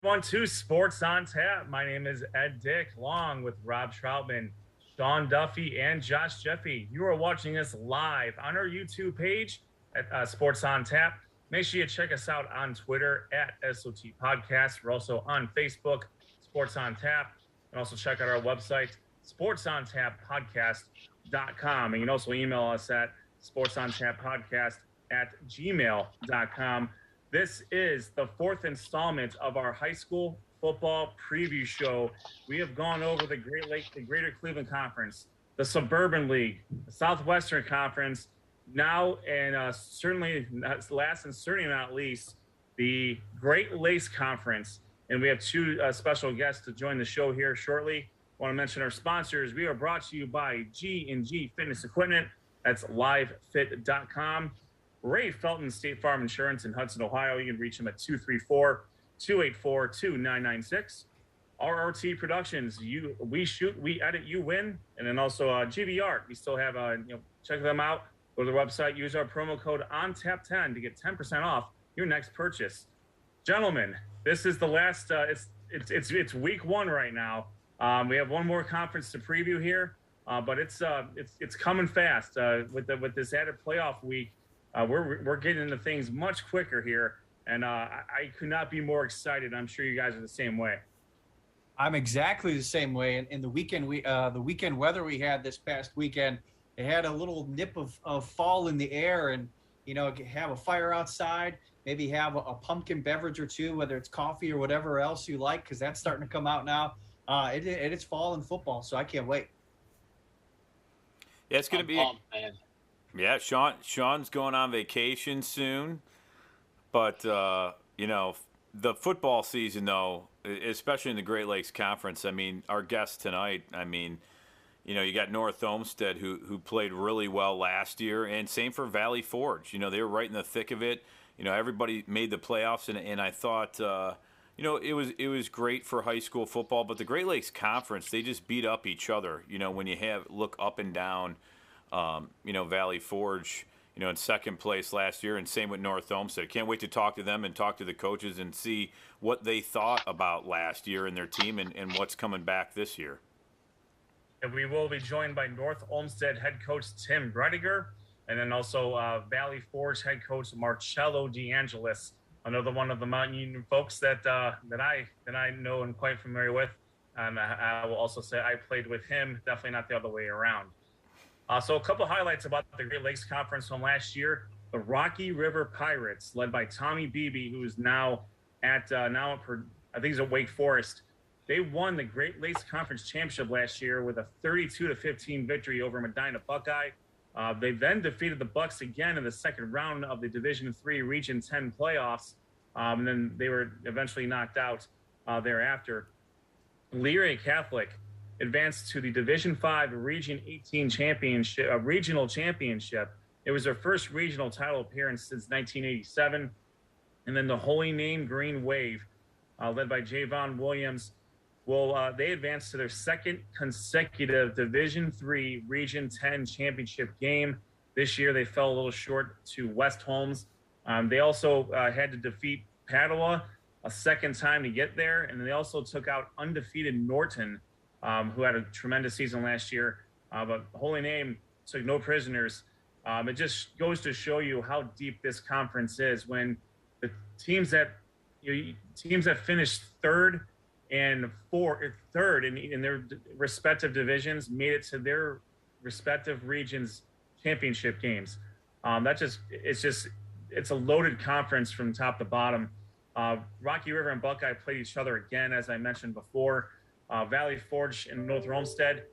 Welcome to Sports on Tap. My name is Ed Dick, along with Rob Troutman, Sean Duffy, and Josh Jeffy. You are watching us live on our YouTube page at Sports on Tap. Make sure you check us out on Twitter at SOT Podcast. We're also on Facebook, Sports on Tap, and also check out our website, sportsontappodcast.com. And you can also email us at sportsontappodcast@gmail.com. This is the fourth installment of our high school football preview show. We have gone over the Greater Cleveland Conference, the Suburban League, the Southwestern Conference, now, and certainly not last and certainly not least, the Great Lakes Conference. And we have two special guests to join the show here shortly. I want to mention our sponsors. We are brought to you by G&G Fitness Equipment. That's livefit.com. Ray Felton State Farm Insurance in Hudson, Ohio. You can reach them at 234-284-2996. RRT Productions. We shoot, we edit, you win. And then also GVR. We still have, check them out. Go to the website. Use our promo code ONTAP10 to get 10% off your next purchase. Gentlemen, this is the last. It's week one right now. We have one more conference to preview here, but it's coming fast with this added playoff week. We're getting into things much quicker here, and I could not be more excited. I'm sure you guys are the same way. I'm exactly the same way. And in the weekend the weekend weather we had this past weekend, it had a little nip of fall in the air, and have a fire outside, maybe have a pumpkin beverage or two, whether it's coffee or whatever else you like, because that's starting to come out now. It's fall in football, so I can't wait. Yeah, it's going to be. Man. Yeah, Sean's going on vacation soon, but the football season, though, especially in the Great Lakes Conference. I mean, our guest tonight. I mean, you got North Olmsted who played really well last year, and same for Valley Forge. They were right in the thick of it. Everybody made the playoffs, and I thought, it was great for high school football. But the Great Lakes Conference, they just beat up each other. When you look up and down. Valley Forge, in second place last year, and same with North Olmsted. Can't wait to talk to them and talk to the coaches and see what they thought about last year and their team and what's coming back this year. And we will be joined by North Olmsted head coach Tim Brediger, and then also Valley Forge head coach Marcello DeAngelis, another one of the Mountain Union folks that I know and quite familiar with. And I will also say I played with him, definitely not the other way around. So a couple highlights about the Great Lakes Conference from last year. The Rocky River Pirates, led by Tommy Beebe, who is now at I think he's at Wake Forest. They won the Great Lakes Conference Championship last year with a 32-15 victory over Medina Buckeye. They then defeated the Bucks again in the second round of the Division III Region 10 playoffs, and then they were eventually knocked out thereafter. Illyria Catholic advanced to the Division V Region 18 championship, regional championship. It was their first regional title appearance since 1987. And then the Holy Name Green Wave, led by Javon Williams, they advanced to their second consecutive Division III Region 10 championship game. This year, they fell a little short to West Holmes. They also had to defeat Padua a second time to get there. And they also took out undefeated Norton, who had a tremendous season last year, but Holy Name took no prisoners. It just goes to show you how deep this conference is. When the teams that finished third in their respective divisions made it to their respective regions championship games. It's a loaded conference from top to bottom. Rocky River and Buckeye played each other again, as I mentioned before. Valley Forge and North Olmsted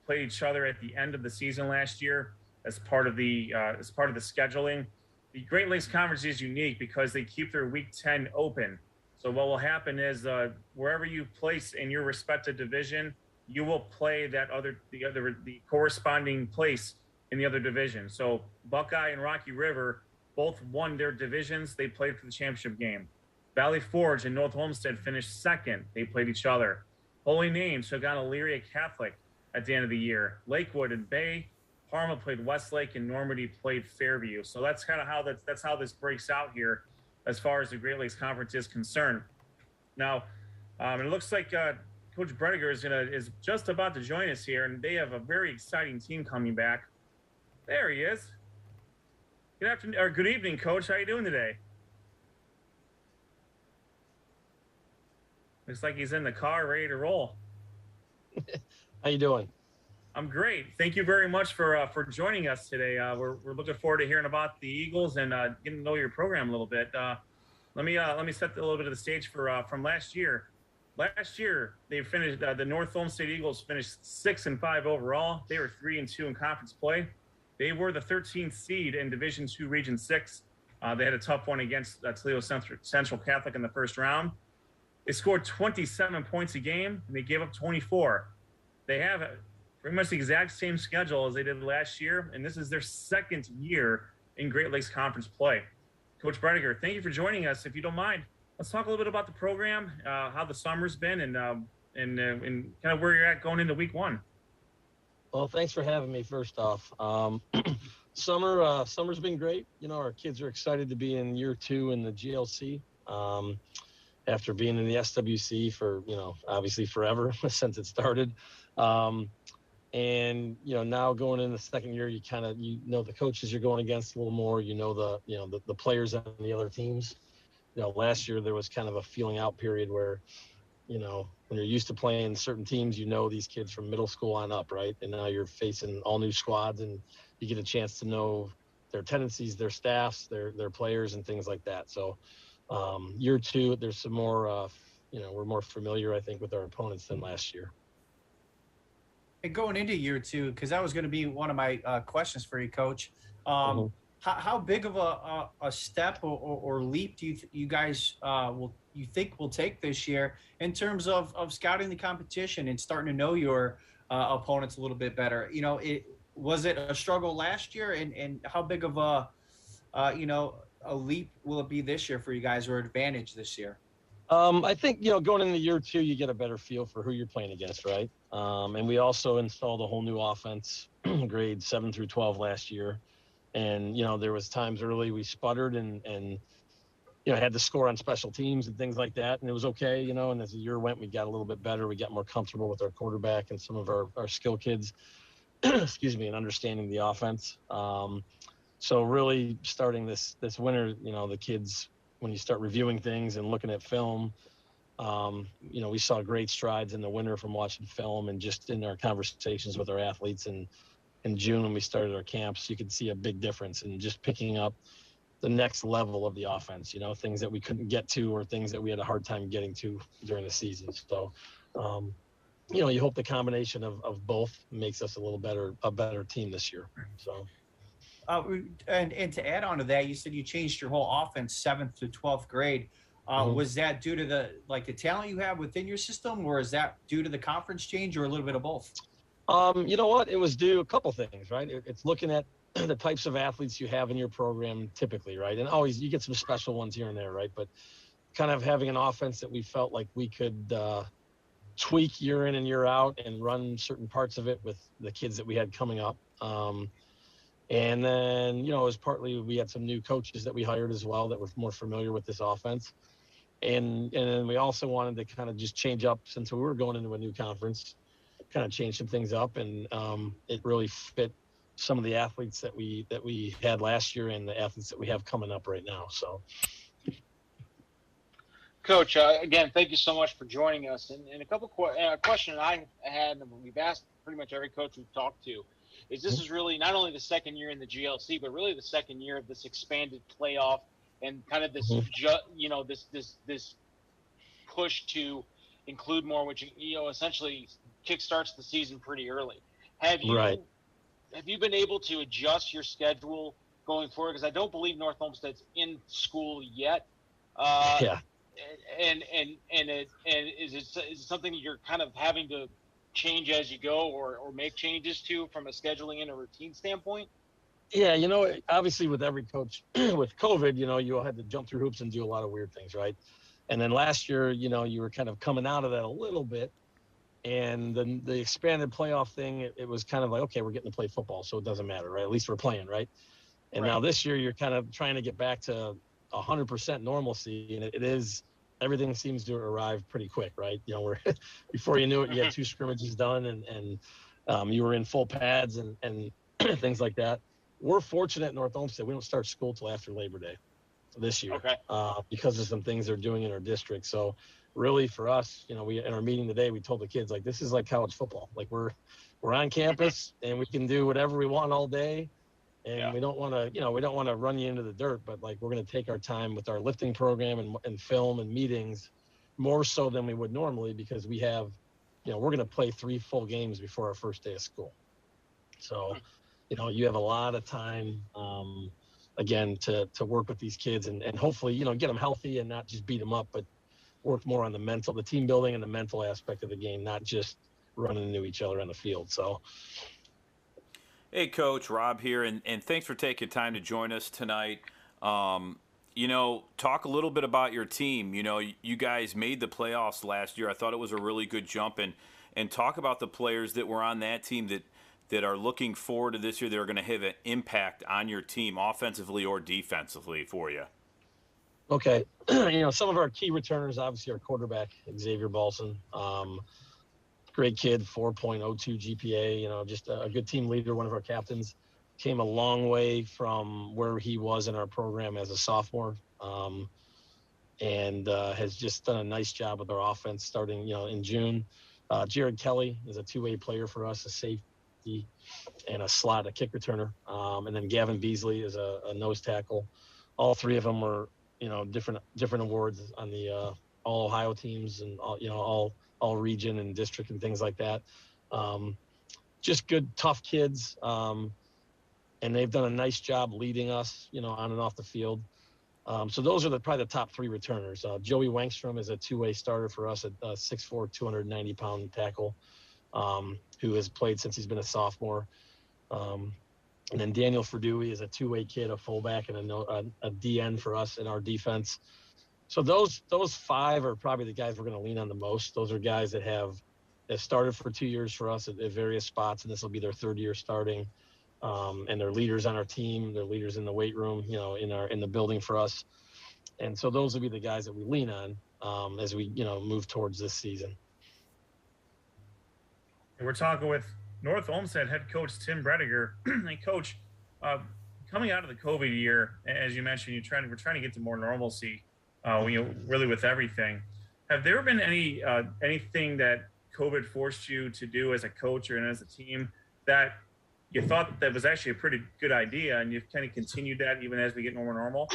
played each other at the end of the season last year as part of the scheduling. The Great Lakes Conference is unique because they keep their Week 10 open. So what will happen is wherever you place in your respective division, you will play the corresponding place in the other division. So Buckeye and Rocky River both won their divisions. They played for the championship game. Valley Forge and North Olmsted finished second. They played each other. Holy Name took on Illyria Catholic at the end of the year. Lakewood and Bay, Parma played Westlake, and Normandy played Fairview. So that's kind of how that's how this breaks out here as far as the Great Lakes Conference is concerned. Now, And it looks like Coach Brediger is just about to join us here, and they have a very exciting team coming back. There he is. Good afternoon or good evening, Coach. How you doing today? Looks like he's in the car, ready to roll. How you doing? I'm great. Thank you very much for joining us today. We're looking forward to hearing about the Eagles and getting to know your program a little bit. Let me set a little bit of the stage for from last year. Last year they finished the North Olmsted Eagles finished 6-5 overall. They were 3-2 in conference play. They were the 13th seed in Division II Region 6. They had a tough one against Toledo Central Catholic in the first round. They scored 27 points a game, and they gave up 24. They have pretty much the exact same schedule as they did last year, and this is their second year in Great Lakes Conference play. Coach Brediger, thank you for joining us. If you don't mind, let's talk a little bit about the program, how the summer's been, and kind of where you're at going into week one. Well, thanks for having me. First off, summer's been great. You know, our kids are excited to be in year 2 in the GLC. After being in the SWC for, obviously forever since it started. And, now going in the second year, you know the coaches you're going against a little more, the players on the other teams. Last year there was kind of a feeling out period where, when you're used to playing certain teams, these kids from middle school on up, right? And now you're facing all new squads and you get a chance to know their tendencies, their staffs, their players and things like that. So, year 2, there's some more, we're more familiar, I think, with our opponents than last year. And going into year 2, because that was going to be one of my questions for you, Coach. How big of a step or leap do you guys you think will take this year in terms of scouting the competition and starting to know your opponents a little bit better? Was it a struggle last year, and how big of a leap will it be this year for you guys, or advantage this year? I think, going into year 2, you get a better feel for who you're playing against, right? And we also installed a whole new offense, grades 7 through 12 last year. And, there was times early we sputtered and had to score on special teams and things like that. And it was okay, and as the year went, we got a little bit better. We got more comfortable with our quarterback and some of our skill kids, and understanding the offense. So really starting this winter, the kids, when you start reviewing things and looking at film, we saw great strides in the winter from watching film and just in our conversations with our athletes. And in June, when we started our camps, you could see a big difference in just picking up the next level of the offense, things that we couldn't get to or things that we had a hard time getting to during the season. So, you hope the combination of both makes us a better team this year. So. And to add on to that, you said you changed your whole offense 7th to 12th grade. Was that due to the talent you have within your system, or is that due to the conference change, or a little bit of both? You know what? It was due a couple things, right? It's looking at the types of athletes you have in your program typically, right? And always you get some special ones here and there, right? But kind of having an offense that we felt like we could tweak year in and year out and run certain parts of it with the kids that we had coming up. And then, it was partly we had some new coaches that we hired as well that were more familiar with this offense. And then we also wanted to kind of just change up, since we were going into a new conference, kind of change some things up. And it really fit some of the athletes that we had last year and the athletes that we have coming up right now. So. Coach, again, thank you so much for joining us. And a couple question I had, and we've asked pretty much every coach we've talked to, is this is really not only the second year in the GLC, but really the second year of this expanded playoff and kind of this, this push to include more, which, essentially kickstarts the season pretty early. Have you been able to adjust your schedule going forward? Because I don't believe North Olmsted's in school yet. Yeah. And is it something you're kind of having to change as you go or make changes to from a scheduling and a routine standpoint? Yeah, obviously with every coach with COVID, you had to jump through hoops and do a lot of weird things, right? And then last year, you were kind of coming out of that a little bit. And then the expanded playoff thing, it was kind of like, okay, we're getting to play football, so it doesn't matter, right? At least we're playing, right? And now this year, you're kind of trying to get back to 100% normalcy, and it is everything seems to arrive pretty quick, right? You know, we're before you knew it, you had 2 scrimmages done, and you were in full pads and things like that. We're fortunate at North Olmsted. We don't start school till after Labor Day this year, because of some things they're doing in our district. So really for us, you know, we in our meeting today, we told the kids, like, this is like college football. Like we're on campus and we can do whatever we want all day. And we don't want to run you into the dirt, but like we're going to take our time with our lifting program and film and meetings more so than we would normally, because we have, you know, we're going to play 3 full games before our first day of school. So, you know, you have a lot of time, again, to work with these kids and hopefully, you know, get them healthy and not just beat them up, but work more on the team building and the mental aspect of the game, not just running into each other on the field. So. Hey, Coach, Rob here, and thanks for taking time to join us tonight. You know, talk a little bit about your team. You know, you guys made the playoffs last year. I thought it was a really good jump, and talk about the players that were on that team that are looking forward to this year that are going to have an impact on your team offensively or defensively for you. Okay. You know, some of our key returners, obviously our quarterback, Xavier Balsam. Great kid, 4.02 GPA, you know, just a good team leader, one of our captains. Came a long way from where he was in our program as a sophomore, and has just done a nice job with our offense starting, you know, in June. Jared Kelly is a 2-way player for us, a safety and a slot, a kick returner. And then Gavin Beasley is a nose tackle. All 3 of them were, you know, different awards on the all Ohio teams and all, you know, all region and district and things like that. Just good, tough kids. And they've done a nice job leading us, you know, on and off the field. So those are probably the top 3 returners. Joey Wengstrom is a 2-way starter for us at 6'4", 290-pound tackle, who has played since he's been a sophomore. And then Daniel Ferdui is a 2-way kid, a fullback, and a DN for us in our defense. So those 5 are probably the guys we're going to lean on the most. Those are guys that have started for 2 years for us at various spots, and this will be their 3rd year starting. And they're leaders on our team. They're leaders in the weight room, you know, in the building for us. And so those will be the guys that we lean on as we, you know, move towards this season. We're talking with North Olmsted head coach Tim Brediger. And Coach, coming out of the COVID year, as you mentioned, we're trying to get to more normalcy. Really with everything. Have there been anything that COVID forced you to do as a coach or as a team that you thought that was actually a pretty good idea, and you've kind of continued that even as we get more normal?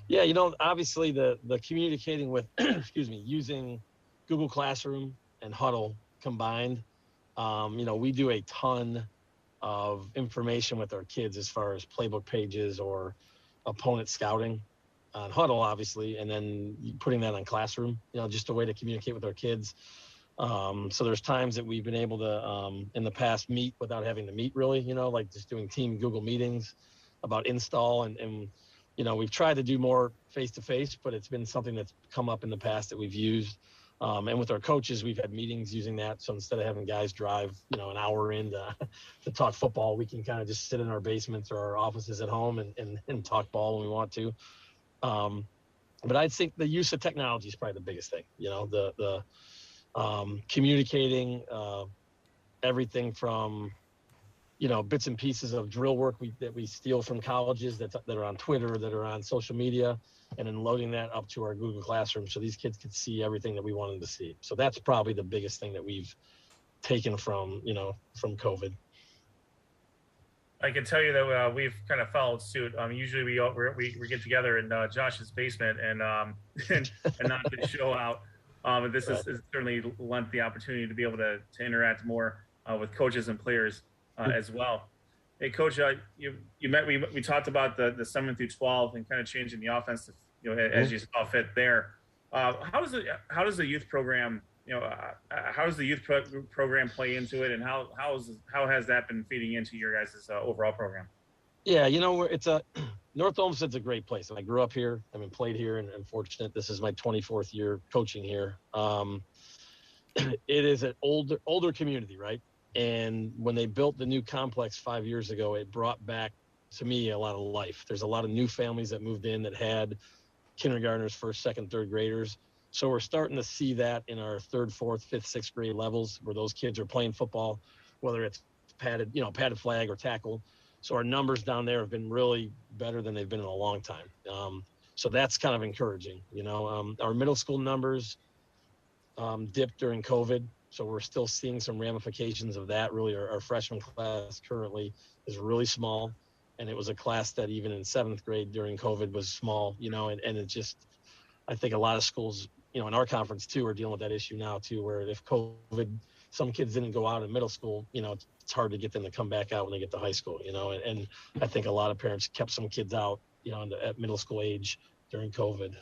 Yeah, you know, obviously the communicating with, using Google Classroom and Huddle combined, you know, we do a ton of information with our kids as far as playbook pages or opponent scouting on Huddle, obviously, and then putting that on Classroom, you know, just a way to communicate with our kids. So there's times that we've been able to, in the past, meet without having to meet, really, you know, like just doing team Google meetings about install. And you know, we've tried to do more face-to-face, but it's been something that's come up in the past that we've used. And with our coaches, we've had meetings using that. So instead of having guys drive, you know, an hour in to talk football, we can kind of just sit in our basements or our offices at home and talk ball when we want to. But I think the use of technology is probably the biggest thing, you know, the communicating everything from, you know, bits and pieces of drill work that we steal from colleges that are on Twitter, that are on social media, and then loading that up to our Google Classroom so these kids could see everything that we wanted to see. So that's probably the biggest thing that we've taken from COVID. I can tell you that we've kind of followed suit. Usually we get together in Josh's basement and not the show out. And this has certainly lent the opportunity to be able to interact more with coaches and players as well. Hey, Coach, we talked about the 7 through 12 and kind of changing the offense, to, you know, as you saw fit there. How does the youth program, you know, how does the youth program play into it, and how has that been feeding into your guys' overall program? Yeah, you know, North Olmsted's a great place. I grew up here. I mean, played here, and I'm fortunate. This is my 24th year coaching here. It is an older community, right? And when they built the new complex 5 years ago, it brought back, to me, a lot of life. There's a lot of new families that moved in that had kindergartners, first, second, third graders. So we're starting to see that in our 3rd, 4th, 5th, 6th grade levels where those kids are playing football, whether it's padded flag or tackle. So our numbers down there have been really better than they've been in a long time. So that's kind of encouraging. Our middle school numbers dipped during COVID. So we're still seeing some ramifications of that. Really, our freshman class currently is really small. And it was a class that even in 7th grade during COVID was small, and it just, I think a lot of schools, in our conference too, are dealing with that issue now too, where if COVID, some kids didn't go out in middle school, it's hard to get them to come back out when they get to high school, and I think a lot of parents kept some kids out, at middle school age during COVID.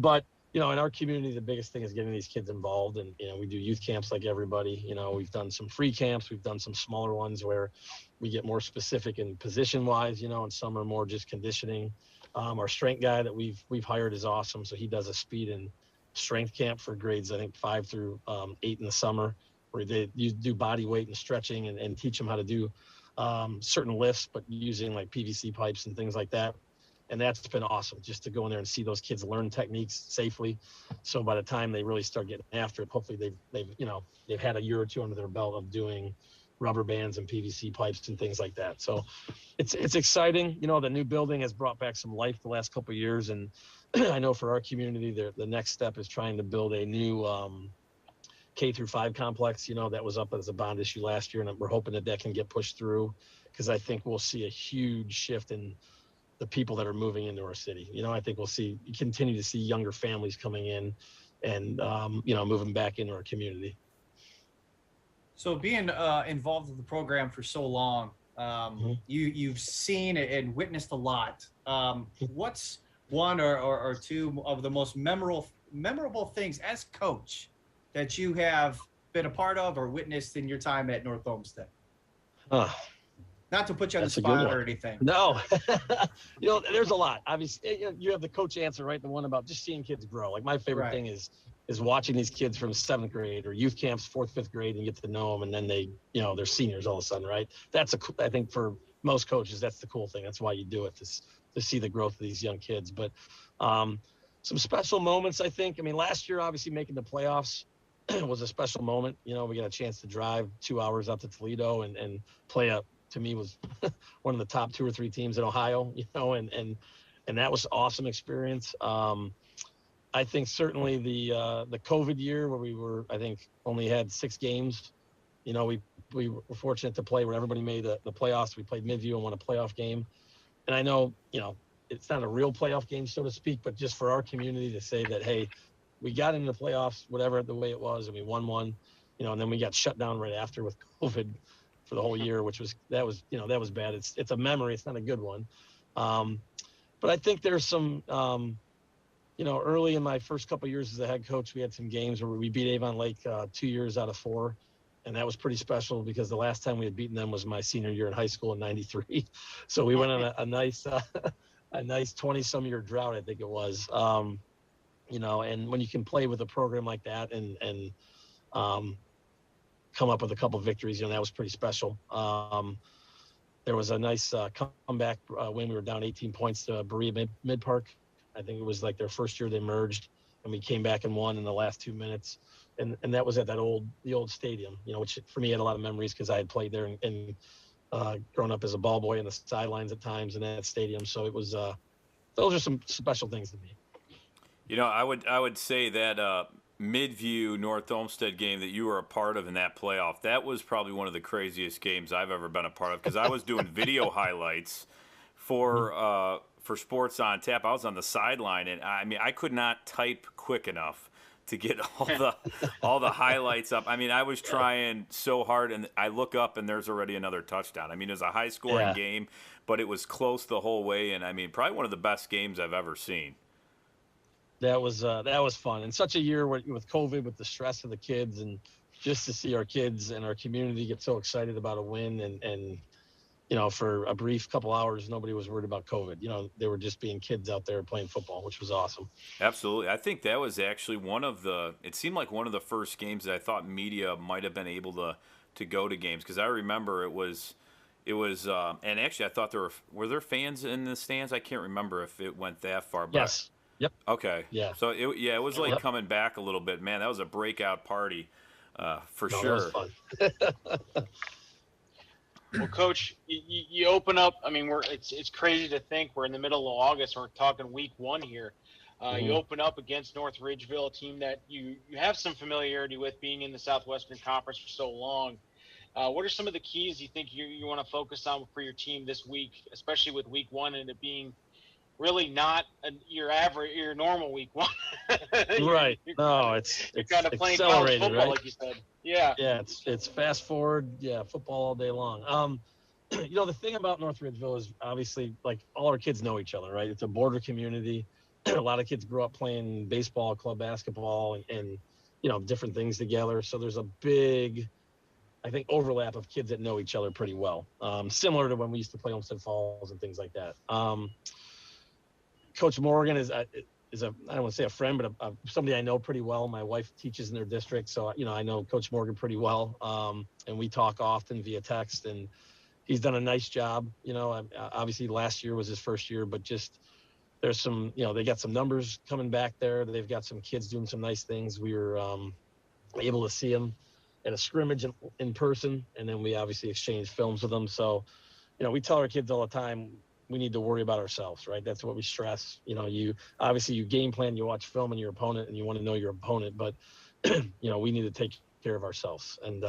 But, in our community, the biggest thing is getting these kids involved. And, we do youth camps like everybody. We've done some free camps. We've done some smaller ones where we get more specific in position-wise, and some are more just conditioning. Our strength guy that we've hired is awesome. So he does a speed and strength camp for grades, I think, 5 through 8 in the summer, where you do body weight and stretching and teach them how to do certain lifts, but using like PVC pipes and things like that. And that's been awesome, just to go in there and see those kids learn techniques safely. So by the time they really start getting after it, hopefully they've had a year or two under their belt of doing rubber bands and PVC pipes and things like that. So it's exciting. The new building has brought back some life the last couple of years. And I know for our community, the next step is trying to build a new K through 5 complex, that was up as a bond issue last year. And we're hoping that can get pushed through, because I think we'll see a huge shift in the people that are moving into our city. I think we'll continue to see younger families coming in and, moving back into our community. So being involved with the program for so long, you've seen and witnessed a lot. What's one or two of the most memorable things as coach that you have been a part of or witnessed in your time at North Olmsted? Not to put you on the spot or anything. No, there's a lot. Obviously, you have the coach answer, right? The one about just seeing kids grow. Like my favorite thing is watching these kids from 7th grade or youth camps, 4th, 5th grade, and get to know them, and then they're seniors all of a sudden, right? I think for most coaches, that's the cool thing. That's why you do it, to see the growth of these young kids. But some special moments, I think. Last year, obviously making the playoffs was a special moment. We got a chance to drive 2 hours out to Toledo and play to me was one of the top 2 or 3 teams in Ohio, and that was an awesome experience. I think certainly the COVID year where we only had 6 games, we were fortunate to play where everybody made the playoffs. We played Midview and won a playoff game. And I know, it's not a real playoff game, so to speak, but just for our community to say that, hey, we got into the playoffs, whatever the way it was, and we won one, and then we got shut down right after with COVID for the whole year, that was bad. It's a memory. It's not a good one. But I think there's some, early in my first couple of years as a head coach, we had some games where we beat Avon Lake 2 years out of 4. And that was pretty special because the last time we had beaten them was my senior year in high school in '93. So we went on a nice 20-some year drought, I think it was. And when you can play with a program like that and come up with a couple of victories, that was pretty special. There was a nice comeback when we were down 18 points to Berea Mid Park. I think it was like their first year they merged, and we came back and won in the last 2 minutes. And that was at the old stadium, which for me had a lot of memories because I had played there and grown up as a ball boy in the sidelines at times in that stadium. So it was those are some special things to me. I would say that Midview North Olmsted game that you were a part of in that playoff, that was probably one of the craziest games I've ever been a part of because I was doing video highlights for Sports on Tap. I was on the sideline, and I could not type quick enough to get all the highlights up. I was trying so hard, and I look up, and there's already another touchdown. It was a high-scoring game, but it was close the whole way, and probably one of the best games I've ever seen. That was fun. And such a year with COVID, with the stress of the kids, and just to see our kids and our community get so excited about a win and for a brief couple hours, nobody was worried about COVID. They were just being kids out there playing football, which was awesome. Absolutely. I think that was actually it seemed like one of the first games that I thought media might have been able to go to games, because I remember it was, and actually I thought were there fans in the stands? I can't remember if it went that far. But yes. Yep. Okay. Yeah. So it was like coming back a little bit, man. That was a breakout party, for sure. That was fun. Well, Coach, you open up. I mean, it's crazy to think we're in the middle of August. And we're talking week 1 here. You open up against North Ridgeville, a team that you have some familiarity with, being in the Southwestern Conference for so long. What are some of the keys you think you want to focus on for your team this week, especially with week 1 and it being really not your normal week 1? Right. No, you're kind of playing college accelerated, football, right? like you said. Yeah. Yeah, it's fast forward. Yeah, football all day long. The thing about North Ridgeville is obviously, like, all our kids know each other, right? It's a border community. A lot of kids grew up playing baseball, club basketball, and different things together. So there's a big, I think, overlap of kids that know each other pretty well. Similar to when we used to play Olmsted Falls and things like that. Coach Morgan is I don't want to say a friend, but somebody I know pretty well. My wife teaches in their district, so I know Coach Morgan pretty well, and we talk often via text. And he's done a nice job. Obviously last year was his first year, but just there's some, they got some numbers coming back there. They've got some kids doing some nice things. We were able to see them at a scrimmage in person, and then we obviously exchanged films with them. So, we tell our kids all the time, we need to worry about ourselves, right? That's what we stress. You game plan, you watch film on your opponent, and you want to know your opponent, but we need to take care of ourselves. And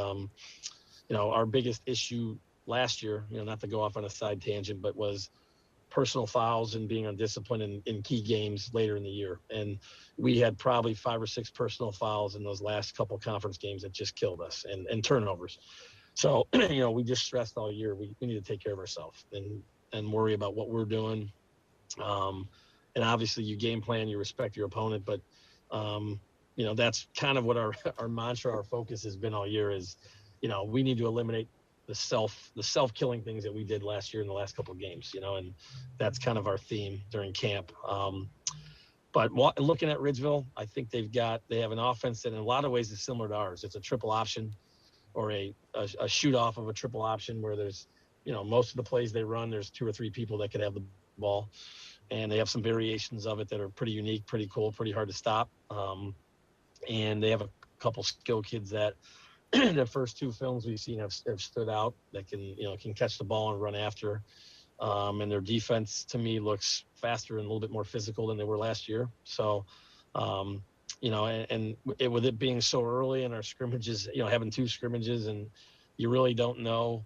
our biggest issue last year, not to go off on a side tangent, but was personal fouls and being undisciplined in key games later in the year. And we had probably 5 or 6 personal fouls in those last couple conference games that just killed us, and turnovers. So, we just stressed all year, we need to take care of ourselves and worry about what we're doing. And obviously you game plan, you respect your opponent, but that's kind of what our mantra, our focus has been all year is, we need to eliminate the self-killing things that we did last year in the last couple of games, and that's kind of our theme during camp. But looking at Ridgeville, I think they have an offense that in a lot of ways is similar to ours. It's a triple option, or a shoot off of a triple option, where there's, most of the plays they run, there's 2 or 3 people that could have the ball, and they have some variations of it that are pretty unique, pretty cool, pretty hard to stop. And they have a couple skill kids that the first 2 films we've seen have stood out, that can catch the ball and run after. And their defense, to me, looks faster and a little bit more physical than they were last year. So, with it being so early in our scrimmages, having 2 scrimmages, and you really don't know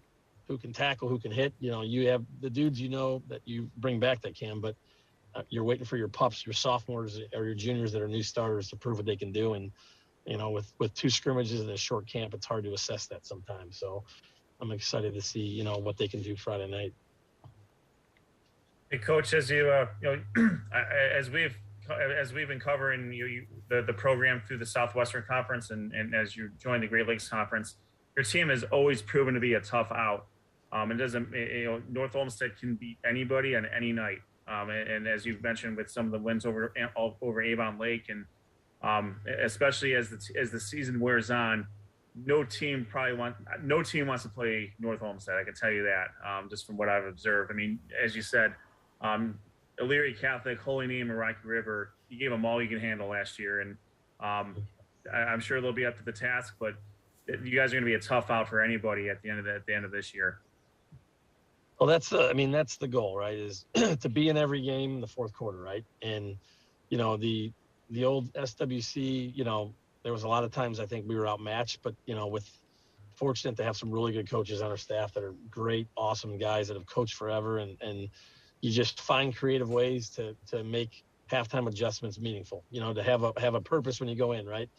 who can tackle, who can hit. You have the dudes that you bring back that can, but you're waiting for your pups, your sophomores or your juniors that are new starters to prove what they can do. And with 2 scrimmages in a short camp, it's hard to assess that sometimes. So I'm excited to see what they can do Friday night. Hey, Coach, as you as we've been covering the program through the Southwestern Conference, and as you join the Great Lakes Conference, your team has always proven to be a tough out. It doesn't, North Olmsted can beat anybody on any night. And as you've mentioned, with some of the wins over Avon Lake, and especially as the season wears on, no team wants to play North Olmsted. I can tell you that, just from what I've observed. I mean, as you said, Illyria Catholic, Holy Name, and Rocky River, you gave them all you can handle last year, and I'm sure they'll be up to the task. But you guys are going to be a tough out for anybody at the end of this year. Well, that's the goal, right? Is to be in every game in the fourth quarter, right? And the old SWC, there was a lot of times I think we were outmatched, but with fortunate to have some really good coaches on our staff that are great, awesome guys that have coached forever, and you just find creative ways to make halftime adjustments meaningful. To have a purpose when you go in, right?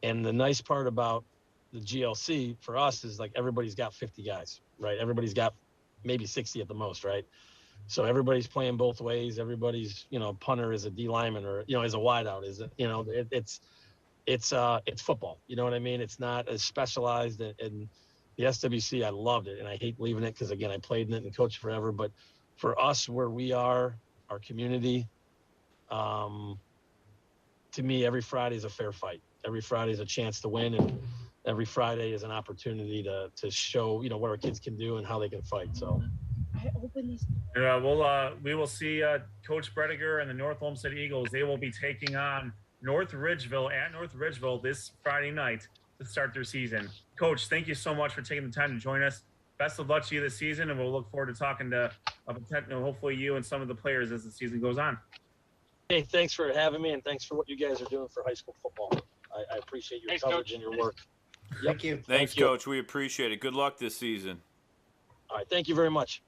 And the nice part about the GLC for us is, like, everybody's got 50 guys, right? Everybody's got maybe 60 at the most, right? So everybody's playing both ways. Everybody's, punter is a D lineman, or, is a wideout. It's football. You know what I mean? It's not as specialized. And the SWC, I loved it, and I hate leaving it because, again, I played in it and coached forever. But for us, where we are, our community, to me, every Friday is a fair fight. Every Friday is a chance to win, and every Friday is an opportunity to show, what our kids can do and how they can fight. So, We will see Coach Brediger and the North Olmsted Eagles. They will be taking on North Ridgeville at North Ridgeville this Friday night to start their season. Coach, thank you so much for taking the time to join us. Best of luck to you this season, and we'll look forward to talking to hopefully you and some of the players as the season goes on. Hey, thanks for having me, and thanks for what you guys are doing for high school football. I appreciate your coverage and your work. Thank you. Thanks, Coach. We appreciate it. Good luck this season. All right, thank you very much.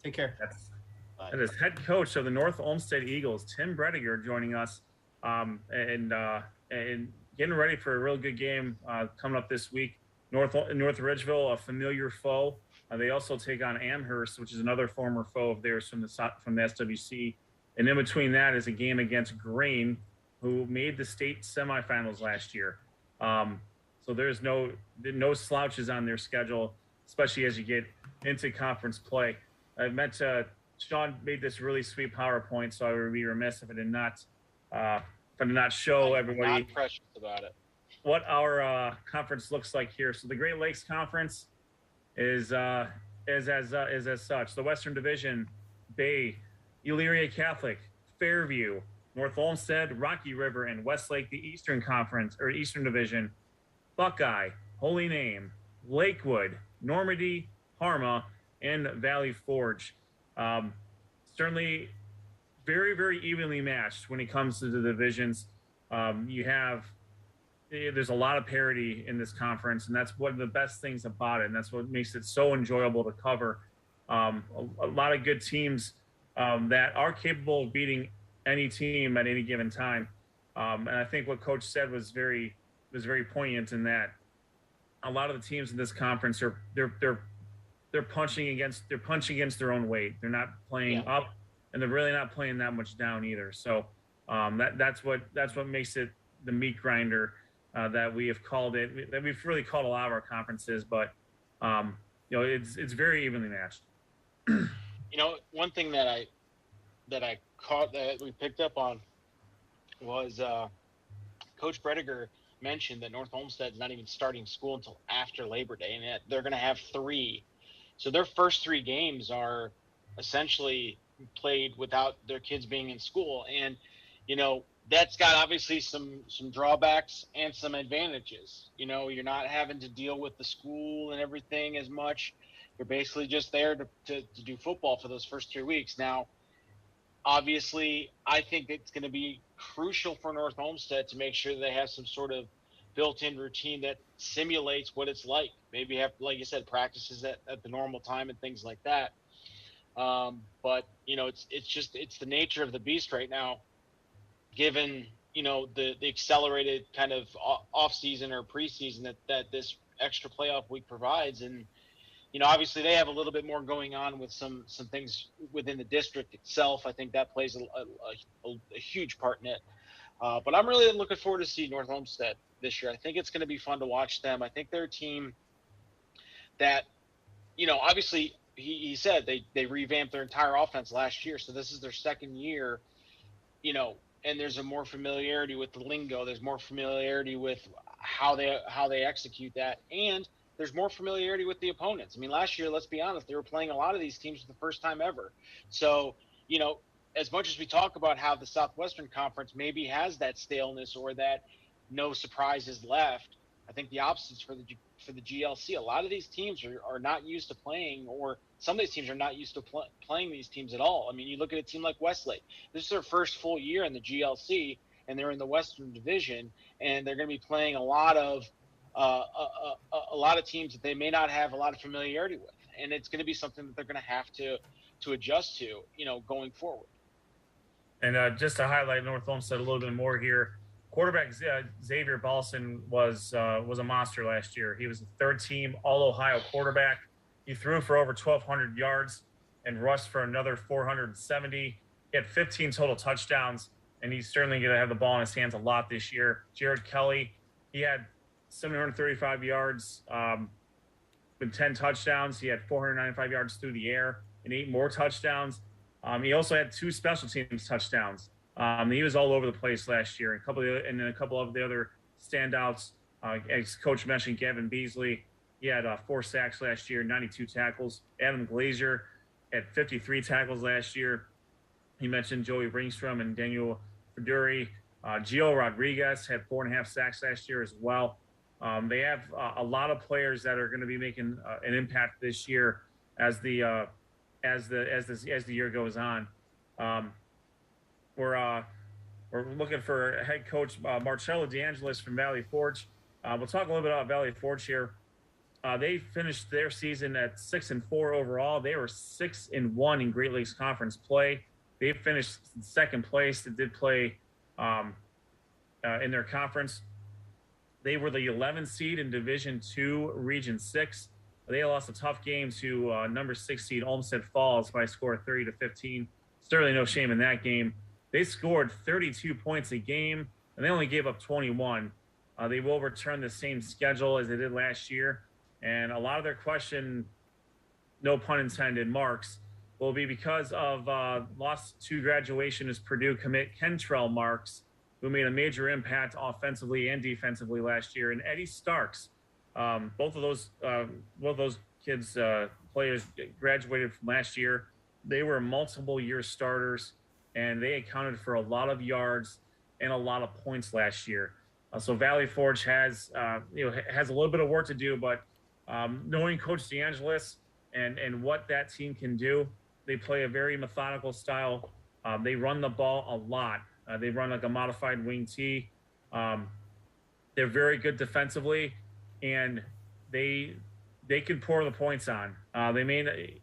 Take care. That is head coach of the North Olmsted Eagles, Tim Brediger, joining us, and getting ready for a real good game coming up this week. North Ridgeville, a familiar foe. They also take on Amherst, which is another former foe of theirs from the SWC. And in between that is a game against Grain, who made the state semifinals last year. So there's no slouches on their schedule, especially as you get into conference play. I meant to Sean made this really sweet PowerPoint, so I would be remiss if I did not show everybody. Not precious about it. What our conference looks like here. So the Great Lakes Conference is as such. The Western Division: Bay, Illyria Catholic, Fairview, North Olmsted, Rocky River, and Westlake. The Eastern Conference or Eastern Division: Buckeye, Holy Name, Lakewood, Normandy, Parma, and Valley Forge. Certainly very, very evenly matched when it comes to the divisions. There's a lot of parity in this conference, and that's one of the best things about it, and that's what makes it so enjoyable to cover. A lot of good teams that are capable of beating any team at any given time. And I think what Coach said was very poignant in that a lot of the teams in this conference they're punching against their own weight. They're not playing up, and they're really not playing that much down either. So that's what makes it the meat grinder that we have called it. That we've really called a lot of our conferences, but it's very evenly matched. One thing that I caught that we picked up on was Coach Brediger mentioned that North Olmsted's not even starting school until after Labor Day, and that they're going to have 3. So their first 3 games are essentially played without their kids being in school. And, that's got obviously some drawbacks and some advantages. You're not having to deal with the school and everything as much. You're basically just there to do football for those first 3 weeks. Now, obviously, I think it's going to be crucial for North Olmsted to make sure they have some sort of built-in routine that simulates what it's like. Maybe have, like you said, practices at the normal time and things like that. But it's the nature of the beast right now, given the accelerated kind of off season or preseason that this extra playoff week provides. And obviously they have a little bit more going on with some things within the district itself. I think that plays a huge part in it. But I'm really looking forward to see North Olmsted this year. I think it's going to be fun to watch them. I think they're a team that, obviously he said they revamped their entire offense last year. So this is their second year, and there's a more familiarity with the lingo. There's more familiarity with how they execute that. And there's more familiarity with the opponents. I mean, last year, let's be honest, they were playing a lot of these teams for the first time ever. So, as much as we talk about how the Southwestern Conference maybe has that staleness or that no surprises left, I think the opposites for the GLC. A lot of these teams are not used to playing, or some of these teams are not used to playing these teams at all. I mean, you look at a team like Westlake. This is their first full year in the GLC, and they're in the Western Division, and they're going to be playing a lot of teams that they may not have a lot of familiarity with, and it's going to be something that they're going to have to adjust to, going forward. And just to highlight North Olmsted a little bit more here, quarterback Xavier Balsam was a monster last year. He was the third-team All-Ohio quarterback. He threw for over 1,200 yards and rushed for another 470. He had 15 total touchdowns, and he's certainly going to have the ball in his hands a lot this year. Jared Kelly, he had 735 yards with 10 touchdowns. He had 495 yards through the air and 8 more touchdowns. He also had 2 special teams touchdowns. He was all over the place last year. And then a couple of the other standouts, as Coach mentioned, Gavin Beasley. He had 4 sacks last year, 92 tackles. Adam Glazier, at 53 tackles last year. He mentioned Joey Wengstrom and Daniel Feduri. Gio Rodriguez had 4.5 sacks last year as well. They have a lot of players that are going to be making an impact this year as the year goes on. We're looking for head coach Marcello DeAngelis from Valley Forge. We'll talk a little bit about Valley Forge here. They finished their season at 6-4 overall. They were 6-1 in Great Lakes Conference play. They finished in second place. They did play in their conference. They were the 11th seed in Division II, Region 6. They lost a tough game to number 6 seed Olmsted Falls by a score of 30-15. Certainly no shame in that game. They scored 32 points a game, and they only gave up 21. They will return the same schedule as they did last year. And a lot of their question, no pun intended, marks will be because of loss to graduation as Purdue commit Kentrell Marks, who made a major impact offensively and defensively last year, and Eddie Starks. Both of those kids, players, graduated from last year. They were multiple year starters, and they accounted for a lot of yards and a lot of points last year. So Valley Forge has a little bit of work to do, but knowing Coach DeAngelis and what that team can do, they play a very methodical style. They run the ball a lot. They run like a modified wing T. They're very good defensively, and they can pour the points on. They may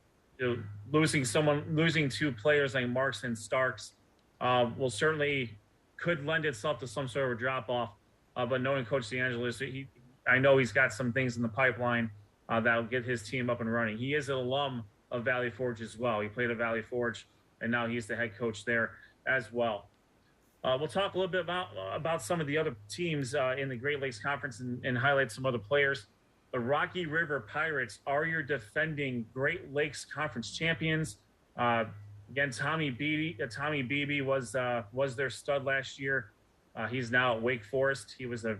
losing two players like Marks and Starks will certainly could lend itself to some sort of a drop off. But knowing Coach DeAngelis, I know he's got some things in the pipeline that'll get his team up and running. He is an alum of Valley Forge as well. He played at Valley Forge, and now he's the head coach there as well. We'll talk a little bit about some of the other teams in the Great Lakes Conference and highlight some other players. The Rocky River Pirates are your defending Great Lakes Conference champions. Again, Tommy Beebe was their stud last year. He's now at Wake Forest. He was a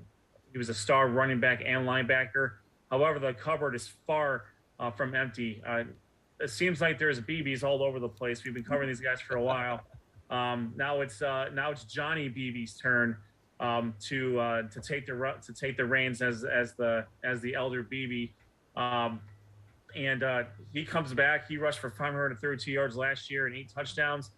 star running back and linebacker. However, the cupboard is far from empty. It seems like there's BBs all over the place. We've been covering these guys for a while. Now it's Johnny Beebe's turn to take the reins as the elder Beebe, and he comes back. He rushed for 532 yards last year and 8 touchdowns.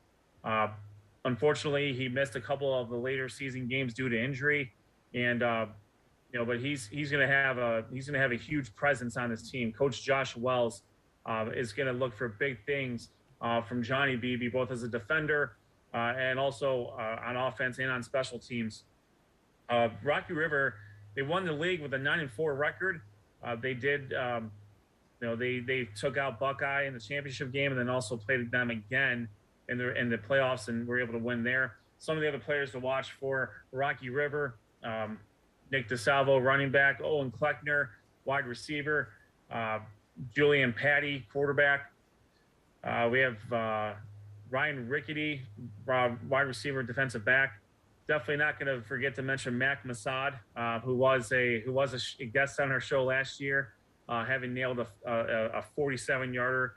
Unfortunately, he missed a couple of the later season games due to injury, and but he's going to have a huge presence on his team. Coach Josh Wells is going to look for big things from Johnny Beebe, both as a defender and also on offense and on special teams. Rocky River, they won the league with a 9-4 record. They did, they took out Buckeye in the championship game and then also played them again in the playoffs and were able to win there. Some of the other players to watch for Rocky River, Nick DeSalvo, running back, Owen Kleckner, wide receiver, Julian Patty, quarterback. We have Ryan Rickety, wide receiver, defensive back. Definitely not going to forget to mention Mac Masad, who was a guest on our show last year, having nailed a 47-yarder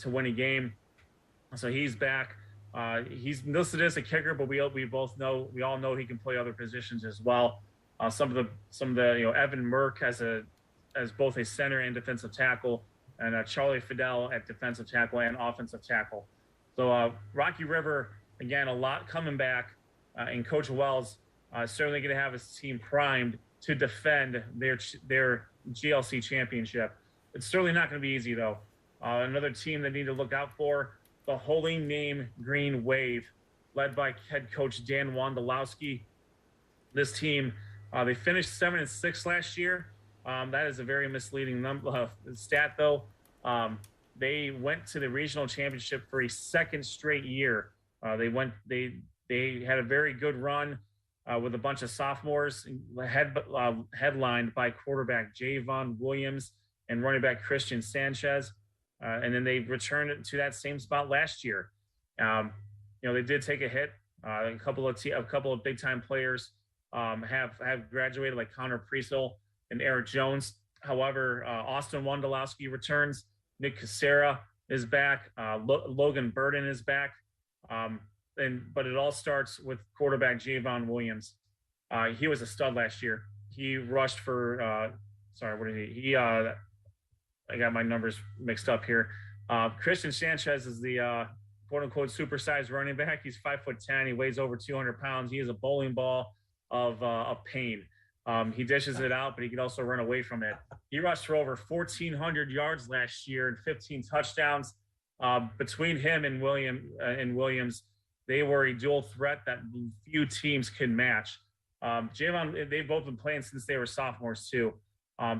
to win a game. So he's back. He's listed as a kicker, but we all know he can play other positions as well. Some of the Evan Merck as both a center and defensive tackle, and Charlie Fidel at defensive tackle and offensive tackle. So Rocky River, again, a lot coming back, and Coach Wells certainly going to have his team primed to defend their GLC championship. It's certainly not going to be easy, though. Another team that need to look out for, the Holy Name Green Wave, led by head coach Dan Wondolowski. This team, they finished 7-6 last year. That is a very misleading stat, though. They went to the regional championship for a second straight year. They had a very good run with a bunch of sophomores, headlined by quarterback Javon Williams and running back Christian Sanchez. And then they returned to that same spot last year. They did take a hit. A couple of big time players have graduated, like Connor Priesel and Eric Jones. However, Austin Wondolowski returns. Nick Casera is back. Logan Burden is back. But it all starts with quarterback Javon Williams. He was a stud last year. He rushed for what did he? I got my numbers mixed up here. Christian Sanchez is the quote-unquote supersized running back. He's 5'10". He weighs over 200 pounds. He is a bowling ball of pain. He dishes it out, but he can also run away from it. He rushed for over 1,400 yards last year and 15 touchdowns. Between him and Williams, they were a dual threat that few teams can match. Javon, they've both been playing since they were sophomores too.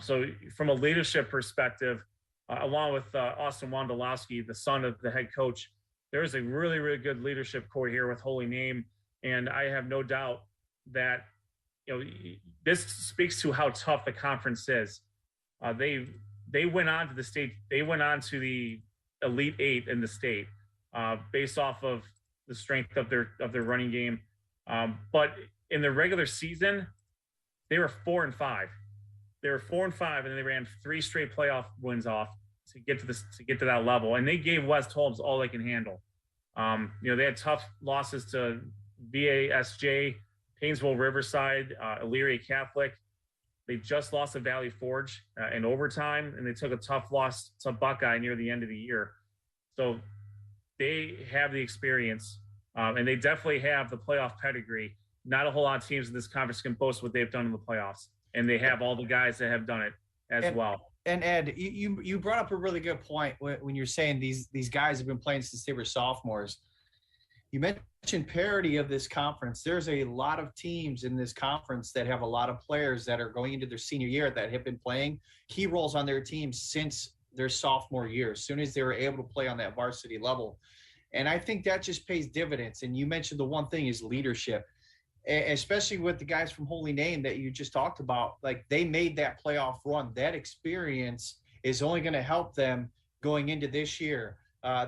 So from a leadership perspective, along with Austin Wondolowski, the son of the head coach, there's a really, really good leadership core here with Holy Name. And I have no doubt that, this speaks to how tough the conference is. They went on to the state. They went on to the Elite Eight in the state based off of the strength of their running game. But in the regular season, they were 4-5. They were 4-5, and they ran 3 straight playoff wins off to get to that level. And they gave West Holmes all they can handle. They had tough losses to VASJ, Painesville Riverside, Illyria Catholic. They just lost to Valley Forge in overtime, and they took a tough loss to Buckeye near the end of the year. So they have the experience, and they definitely have the playoff pedigree. Not a whole lot of teams in this conference can boast what they've done in the playoffs, and they have all the guys that have done it as well. And Ed, you brought up a really good point when you're saying these guys have been playing since they were sophomores. You mentioned parity of this conference. There's a lot of teams in this conference that have a lot of players that are going into their senior year that have been playing key roles on their team since their sophomore year, as soon as they were able to play on that varsity level. And I think that just pays dividends. And you mentioned the one thing is leadership, especially with the guys from Holy Name that you just talked about. Like, they made that playoff run. That experience is only going to help them going into this year.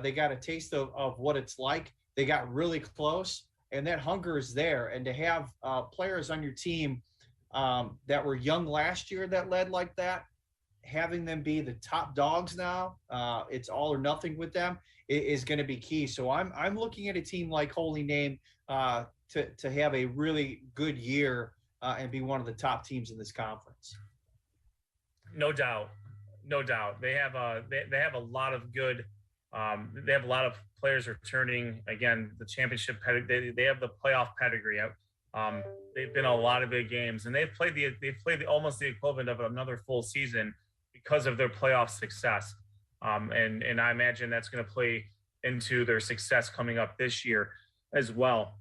They got a taste of what it's like. They got really close, and that hunger is there. And to have players on your team that were young last year that led like that, having them be the top dogs now, it's all or nothing with them, is going to be key. So I'm looking at a team like Holy Name to have a really good year and be one of the top teams in this conference. No doubt. They have a lot of good. They have a lot of players returning. Again, the championship pedigree. They have the playoff pedigree. They've been in a lot of big games, and they've played almost the equivalent of another full season because of their playoff success. And I imagine that's going to play into their success coming up this year as well.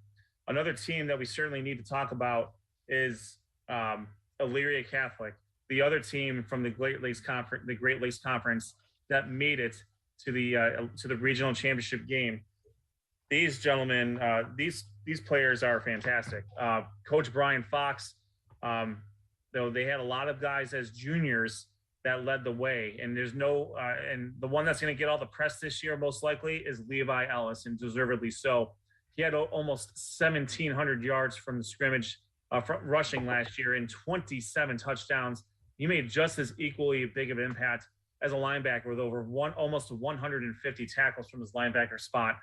Another team that we certainly need to talk about is Illyria Catholic, the other team from the Great Lakes Conference that made it to the regional championship game. These gentlemen, these players are fantastic. Coach Brian Fox, though they had a lot of guys as juniors that led the way, and there's and the one that's going to get all the press this year most likely is Levi Ellis, and deservedly so. He had almost 1,700 yards from the scrimmage rushing last year and 27 touchdowns. He made just as equally big of an impact as a linebacker with almost 150 tackles from his linebacker spot.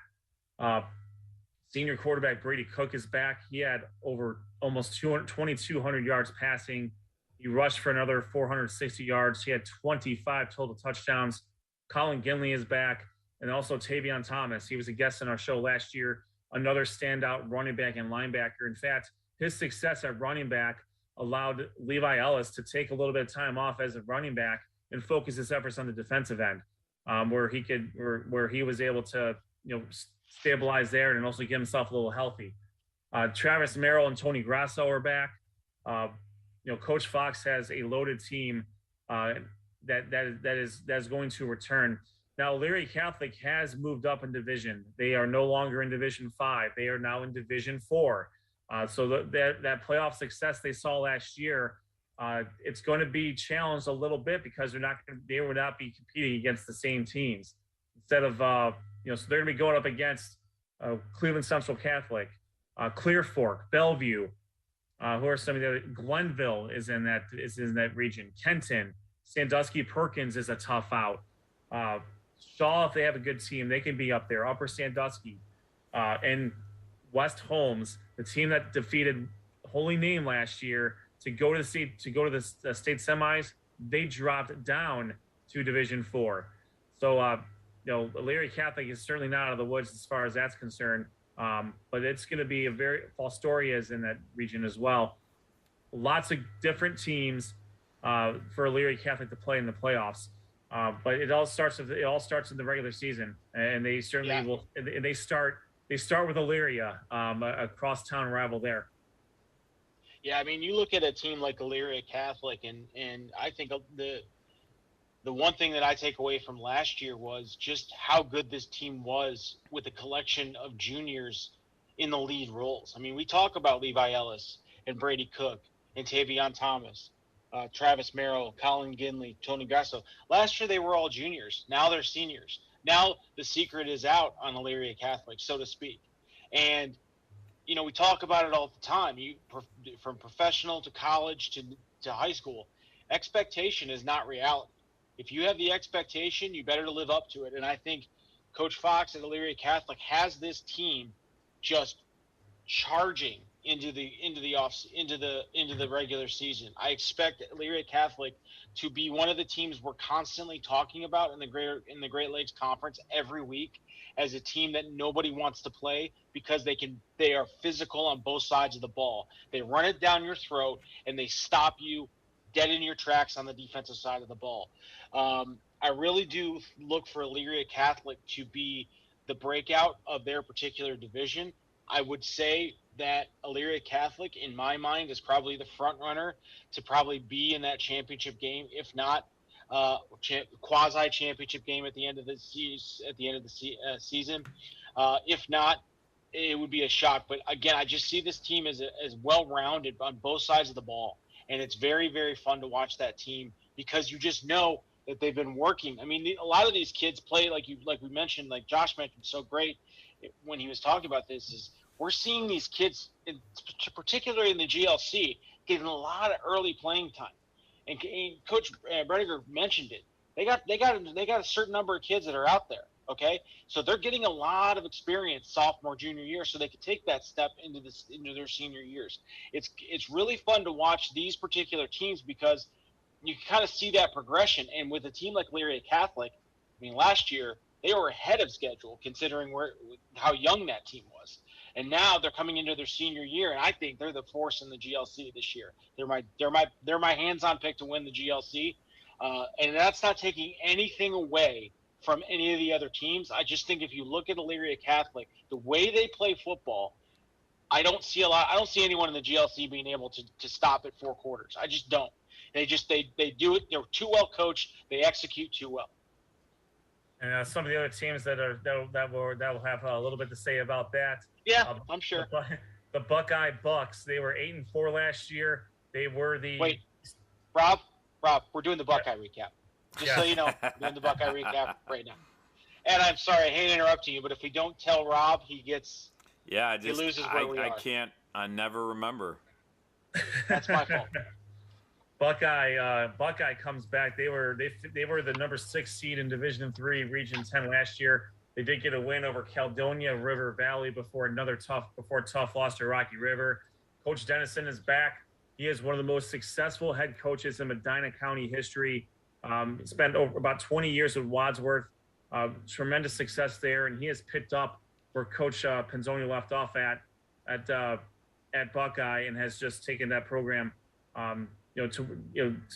Senior quarterback Brady Cook is back. He had over almost 2,200 yards passing. He rushed for another 460 yards. He had 25 total touchdowns. Colin Ginley is back, and also Tavion Thomas. He was a guest on our show last year. Another standout running back and linebacker. In fact, his success at running back allowed Levi Ellis to take a little bit of time off as a running back and focus his efforts on the defensive end, where he was able to stabilize there and also get himself a little healthy. Travis Merrill and Tony Grasso are back. Coach Fox has a loaded team that is going to return. Now, Illyria Catholic has moved up in division. They are no longer in Division 5. They are now in Division 4. So that playoff success they saw last year, it's going to be challenged a little bit because they would not be competing against the same teams. Instead of so they're going to be going up against Cleveland Central Catholic, Clear Fork, Bellevue, who are some of the other. Glenville is in that region. Kenton, Sandusky Perkins is a tough out. Shaw, if they have a good team, they can be up there. Upper Sandusky, and West Holmes, the team that defeated Holy Name last year to go to the state semis, they dropped down to Division 4. So Illyria Catholic is certainly not out of the woods as far as that's concerned. But it's going to be a very Fostoria's in that region as well. Lots of different teams for Illyria Catholic to play in the playoffs. But it all starts in the regular season, and they certainly will. And they start with Illyria, a crosstown rival there. Yeah, I mean, you look at a team like Illyria Catholic, and I think the one thing that I take away from last year was just how good this team was with a collection of juniors in the lead roles. I mean, we talk about Levi Ellis and Brady Cook and Tavion Thomas, Travis Merrill, Colin Ginley, Tony Grasso. Last year, they were all juniors. Now they're seniors. Now the secret is out on Illyria Catholic, so to speak. And, you know, we talk about it all the time. From professional to college to high school, expectation is not reality. If you have the expectation, you better live up to it. And I think Coach Fox at Illyria Catholic has this team just charging into the regular season. I expect Illyria Catholic to be one of the teams we're constantly talking about in the Great Lakes Conference every week as a team that nobody wants to play because they are physical on both sides of the ball. They run it down your throat and they stop you dead in your tracks on the defensive side of the ball. I really do look for Illyria Catholic to be the breakout of their particular division. I would say that Illyria Catholic, in my mind, is probably the front runner to probably be in that championship game, if not quasi championship game at the end of the season. If not, it would be a shock. But again, I just see this team as well rounded on both sides of the ball. And it's very, very fun to watch that team because you just know that they've been working. I mean, a lot of these kids play like we mentioned, like Josh mentioned so great when he was talking about this, is we're seeing these kids, particularly in the GLC, getting a lot of early playing time. And Coach Brediger mentioned it. They got a certain number of kids that are out there. Okay, so they're getting a lot of experience sophomore, junior year, so they could take that step into their senior years. It's really fun to watch these particular teams because you kind of see that progression. And with a team like Illyria Catholic, I mean, last year they were ahead of schedule considering how young that team was, and now they're coming into their senior year, and I think they're the force in the GLC this year. They're my hands-on pick to win the GLC, and that's not taking anything away from any of the other teams. I just think if you look at Illyria Catholic, the way they play football, I don't see anyone in the GLC being able to stop at 4 quarters. I just don't. They do it. They're too well coached. They execute too well. And some of the other teams that will have a little bit to say about that. Yeah, I'm sure. The Buckeye Bucks. They were 8-4 last year. They were the. Wait, Rob, we're doing the Buckeye recap. Just so you know, we're doing the Buckeye recap right now. And I'm sorry, I hate interrupting you, but if we don't tell Rob, he loses where we are. I never remember. That's my fault. Buckeye comes back. They were the number 6 seed in Division 3, Region 10 last year. They did get a win over Caledonia River Valley before tough loss to Rocky River. Coach Dennison is back. He is one of the most successful head coaches in Medina County history. Spent over about 20 years with Wadsworth. Tremendous success there, and he has picked up where Coach Penzoni left off at Buckeye, and has just taken that program to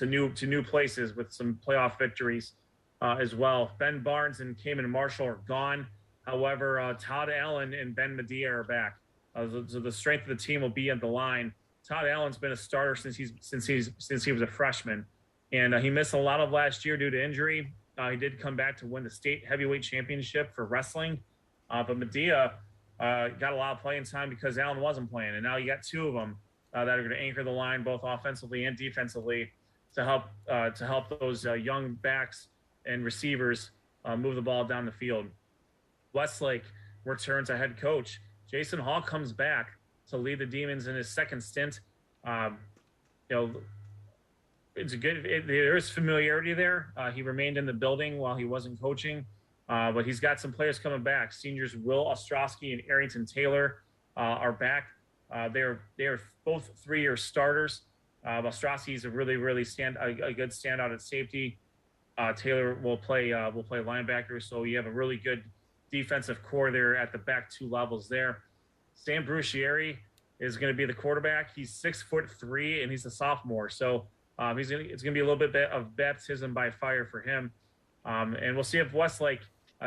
new places with some playoff victories as well. Ben Barnes and Cayman Marshall are gone. However, Todd Allen and Ben Medea are back. So the strength of the team will be at the line. Todd Allen's been a starter since he was a freshman, and he missed a lot of last year due to injury. He did come back to win the state heavyweight championship for wrestling, but Medea got a lot of playing time because Allen wasn't playing, and now you got 2 of them that are going to anchor the line both offensively and defensively to help those young backs and receivers move the ball down the field. Westlake returns a head coach. Jason Hall comes back to lead the Demons in his second stint. There is familiarity there. He remained in the building while he wasn't coaching. But he's got some players coming back. Seniors Will Ostrowski and Arrington Taylor are back. They are both 3-year starters. Ostrowski is a really a good standout at safety. Taylor will play linebacker, so you have a really good defensive core there at the back 2 levels there. Sam Brucieri is going to be the quarterback. He's 6'3" and he's a sophomore, so it's going to be a little bit of baptism by fire for him. And we'll see if Westlake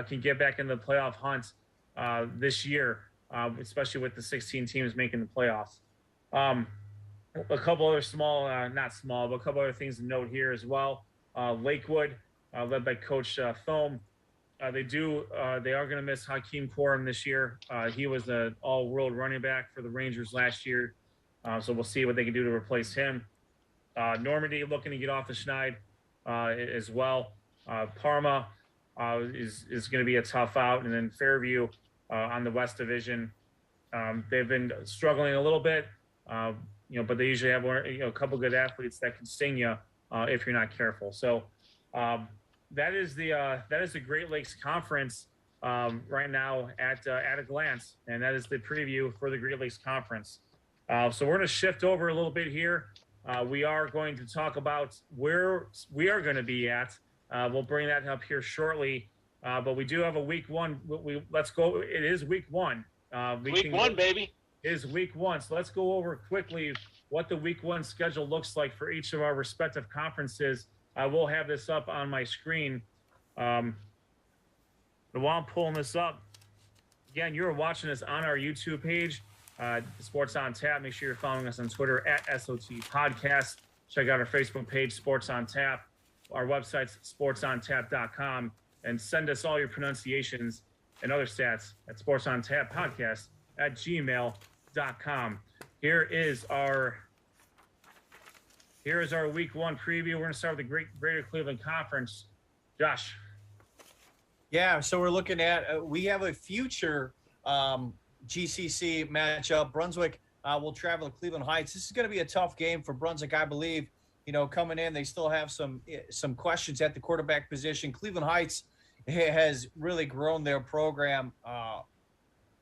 can get back in the playoff hunt this year, especially with the 16 teams making the playoffs. A couple other not small, but a couple other things to note here as well. Lakewood, led by Coach Thome, they are going to miss Hakeem Corum this year. He was an all-world running back for the Rangers last year, so we'll see what they can do to replace him. Normandy looking to get off the schneid as well. Parma is going to be a tough out, and then Fairview on the West Division. They've been struggling a little bit, but they usually have a couple good athletes that can sting you if you're not careful. So that is the Great Lakes Conference right now at a glance, and that is the preview for the Great Lakes Conference. So we're going to shift over a little bit here. We are going to talk about where we are going to be at. We'll bring that up here shortly, but we do have a week 1. Let's go. It is week 1. Week 1, baby. It is week 1. So let's go over quickly what the week 1 schedule looks like for each of our respective conferences. I will have this up on my screen. While I'm pulling this up, again, you're watching this on our YouTube page, Sports on Tap. Make sure you're following us on Twitter at SOT Podcast. Check out our Facebook page, Sports on Tap. Our website's sportsontap.com, and send us all your pronunciations and other stats at sportsontap@gmail.com. Here is our week 1 preview. We're going to start with the Greater Cleveland Conference. Josh. Yeah, so we're looking at we have a future GCC matchup. Brunswick will travel to Cleveland Heights. This is going to be a tough game for Brunswick, I believe. Coming in, they still have some questions at the quarterback position. Cleveland Heights has really grown their program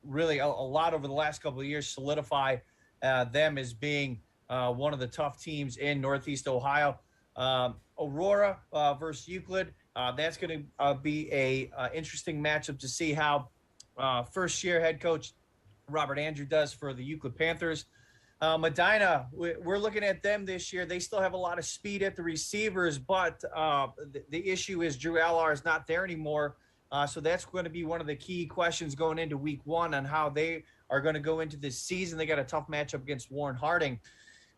really a lot over the last couple of years, solidify them as being one of the tough teams in Northeast Ohio. Aurora versus Euclid. That's going to be a interesting matchup to see how first-year head coach Robert Andrew does for the Euclid Panthers. Medina, we're looking at them this year. They still have a lot of speed at the receivers, but the issue is Drew Allar is not there anymore. So that's going to be one of the key questions going into week 1 on how they are going to go into this season. They got a tough matchup against Warren Harding.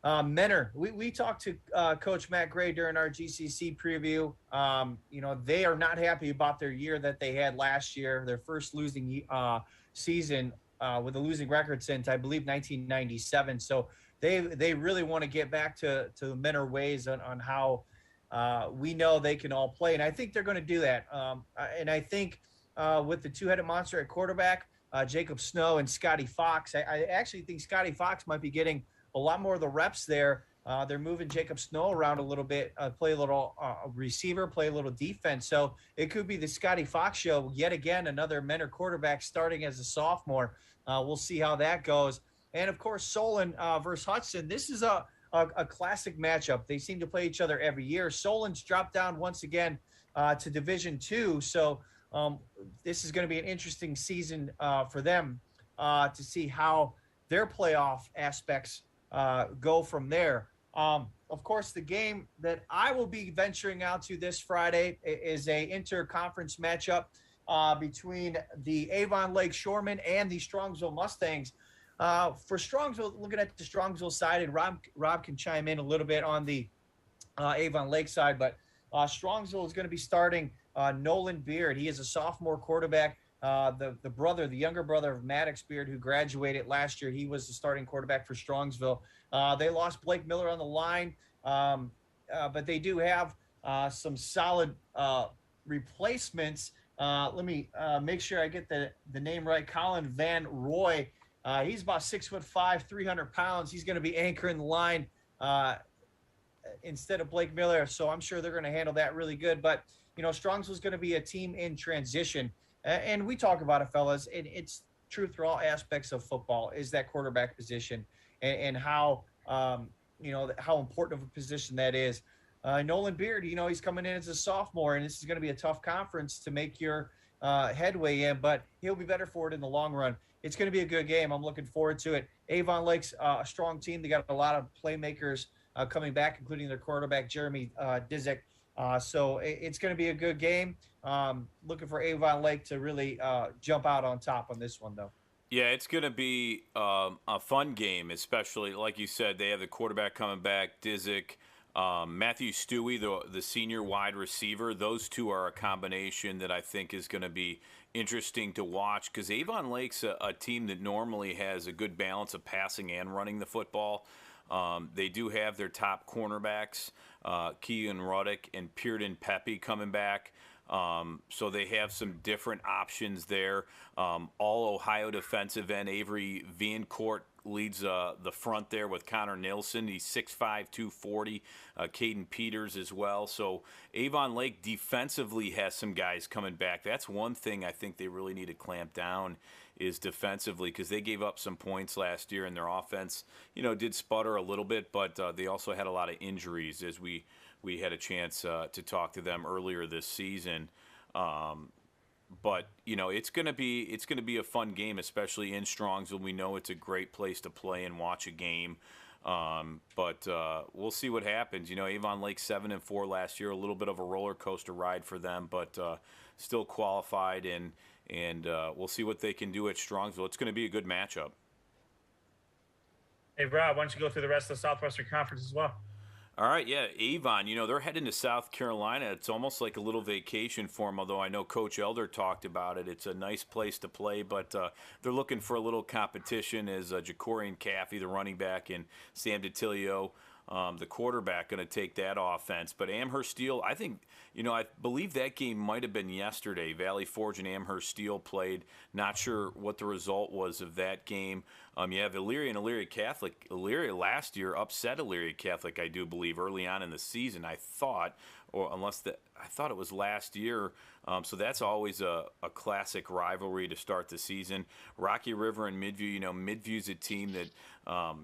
Menor, we talked to Coach Matt Gray during our GCC preview. They are not happy about their year that they had last year, their first losing season with a losing record since, I believe, 1997. So they really want to get back to Menor ways on how we know they can all play. And I think they're going to do that. And I think with the two-headed monster at quarterback, Jacob Snow and Scotty Fox, I actually think Scotty Fox might be getting a lot more of the reps there. They're moving Jacob Snow around a little bit, play a little receiver, play a little defense. So it could be the Scotty Fox show yet again, another Menor quarterback starting as a sophomore. We'll see how that goes. And, of course, Solon versus Hudson. This is a classic matchup. They seem to play each other every year. Solon's dropped down once again to Division II. So this is going to be an interesting season for them to see how their playoff aspects go from there. Of course, the game that I will be venturing out to this Friday is a interconference matchup between the Avon Lake Shoremen and the Strongsville Mustangs. For Strongsville, looking at the Strongsville side, and Rob can chime in a little bit on the Avon Lake side, but Strongsville is going to be starting Nolan Beard. He is a sophomore quarterback. The younger brother of Maddox Beard, who graduated last year, he was the starting quarterback for Strongsville. They lost Blake Miller on the line, but they do have some solid replacements. Let me make sure I get the name right. Colin Van Roy. He's about 6'5", 300 pounds. He's going to be anchoring the line instead of Blake Miller, so I'm sure they're going to handle that really good. But Strongsville's going to be a team in transition. And we talk about it, fellas, and it's true through all aspects of football is that quarterback position and how, how important of a position that is. Nolan Beard, he's coming in as a sophomore, and this is going to be a tough conference to make your headway in, but he'll be better for it in the long run. It's going to be a good game. I'm looking forward to it. Avon Lake's a strong team. They got a lot of playmakers coming back, including their quarterback, Jeremy Dizek. So it's going to be a good game. Looking for Avon Lake to really jump out on top on this one, though. Yeah, it's going to be a fun game, especially, like you said, they have the quarterback coming back, Dizek, Matthew Stewie, the senior wide receiver. Those two are a combination that I think is going to be interesting to watch because Avon Lake's a team that normally has a good balance of passing and running the football. They do have their top cornerbacks, Keegan Ruddick and Pearden Pepe coming back. So they have some different options there. All Ohio defensive end Avery Viencourt leads the front there with Connor Nilsson. He's 6'5", 240. Caden Peters as well. So Avon Lake defensively has some guys coming back. That's one thing I think they really need to clamp down is defensively because they gave up some points last year and their offense, did sputter a little bit, but they also had a lot of injuries as we had a chance to talk to them earlier this season. But it's going to be a fun game, especially in Strongsville. We know it's a great place to play and watch a game. But we'll see what happens. Avon Lake 7-4 last year, a little bit of a roller coaster ride for them, but still qualified, and we'll see what they can do at Strongsville. It's going to be a good matchup. Hey, Rob, why don't you go through the rest of the Southwestern Conference as well? All right, yeah, Avon, they're heading to South Carolina. It's almost like a little vacation for them, although I know Coach Elder talked about it. It's a nice place to play, but they're looking for a little competition as Jacorian Caffey, the running back, and Sam DiTilio, the quarterback, going to take that offense. But Amherst Steel, I think, I believe that game might have been yesterday. Valley Forge and Amherst Steel played. Not sure what the result was of that game. You have Illyria and Illyria Catholic. Illyria last year upset Illyria Catholic, I do believe, early on in the season, I thought, I thought it was last year. So that's always a classic rivalry to start the season. Rocky River and Midview, Midview's a team that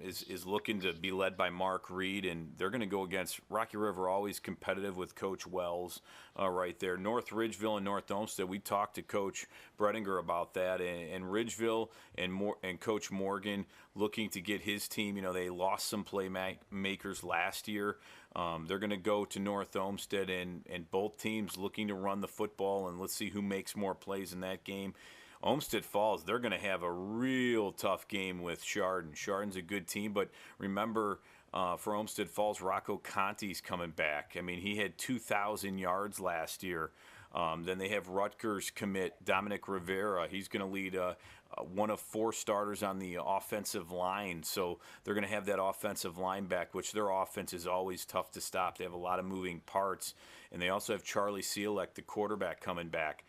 is looking to be led by Mark Reed, and they're going to go against Rocky River, always competitive with Coach Wells right there. North Ridgeville and North Olmsted, we talked to Coach Brediger about that, and Ridgeville and Coach Morgan looking to get his team. They lost some playmakers last year. They're going to go to North Olmsted, and both teams looking to run the football, and let's see who makes more plays in that game. Olmsted Falls, they're going to have a real tough game with Chardon. Chardon's a good team, but remember, for Olmsted Falls, Rocco Conti's coming back. I mean, he had 2,000 yards last year. Then they have Rutgers commit Dominic Rivera. He's going to lead one of 4 starters on the offensive line. So they're going to have that offensive line back, which their offense is always tough to stop. They have a lot of moving parts. And they also have Charlie Seelek, the quarterback, coming back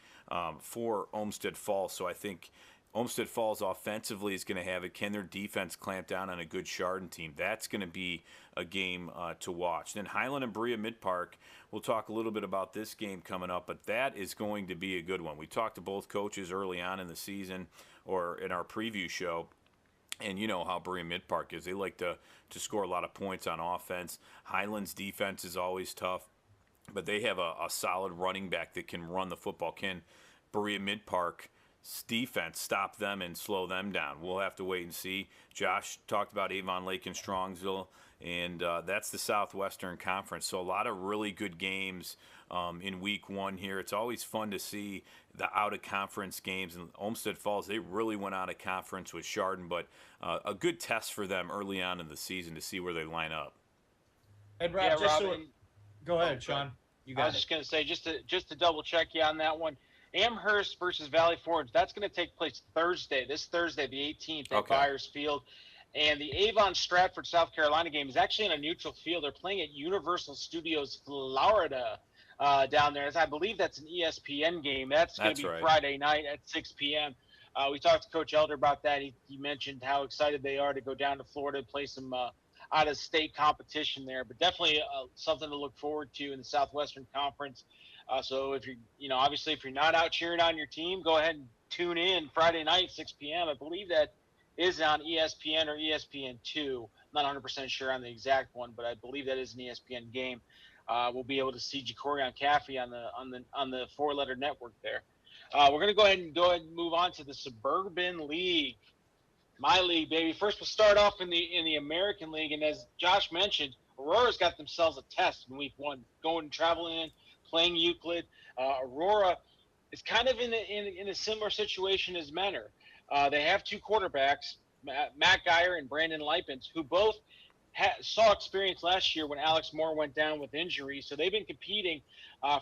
for Olmsted Falls. So I think Olmsted Falls offensively is going to have it. Can their defense clamp down on a good Chardon team? That's going to be a game to watch. Then Highland and Berea Mid-Park, we'll talk a little bit about this game coming up, but that is going to be a good one. We talked to both coaches early on in the season or in our preview show, and you know how Berea Mid-Park is. They like to score a lot of points on offense. Highland's defense is always tough, but they have a solid running back that can run the football. Can Berea Mid-Park defense stop them and slow them down? We'll have to wait and see. Josh talked about Avon Lake and Strongsville, and that's the Southwestern Conference. So a lot of really good games in week 1 here. It's always fun to see the out-of-conference games. And Olmsted Falls, they really went out of conference with Chardon, but a good test for them early on in the season to see where they line up. And Rob, go ahead, Sean. I was just going to say, just to double check you on that one, Amherst versus Valley Forge, that's going to take place this Thursday, the 18th at Byers Field. And the Avon Stratford, South Carolina game is actually in a neutral field. They're playing at Universal Studios Florida down there. I believe that's an ESPN game. That's going to be right. Friday night at 6 p.m. We talked to Coach Elder about that. He mentioned how excited they are to go down to Florida and play some out-of-state competition there. But definitely something to look forward to in the Southwestern Conference. So if obviously if you're not out cheering on your team, go ahead and tune in Friday night, 6 p.m. I believe that is on ESPN or ESPN2. I'm not 100% sure on the exact one, but I believe that is an ESPN game. We'll be able to see Jacorian Caffey on the four-letter network there. We're going to go ahead and move on to the Suburban League. My league, baby. First, we'll start off in the American League, and as Josh mentioned, Aurora's got themselves a test in week 1, going and traveling in, playing Euclid. Aurora is kind of in a similar situation as Menor. They have 2 quarterbacks, Matt Geyer and Brandon Lipens, who both saw experience last year when Alex Moore went down with injury. So they've been competing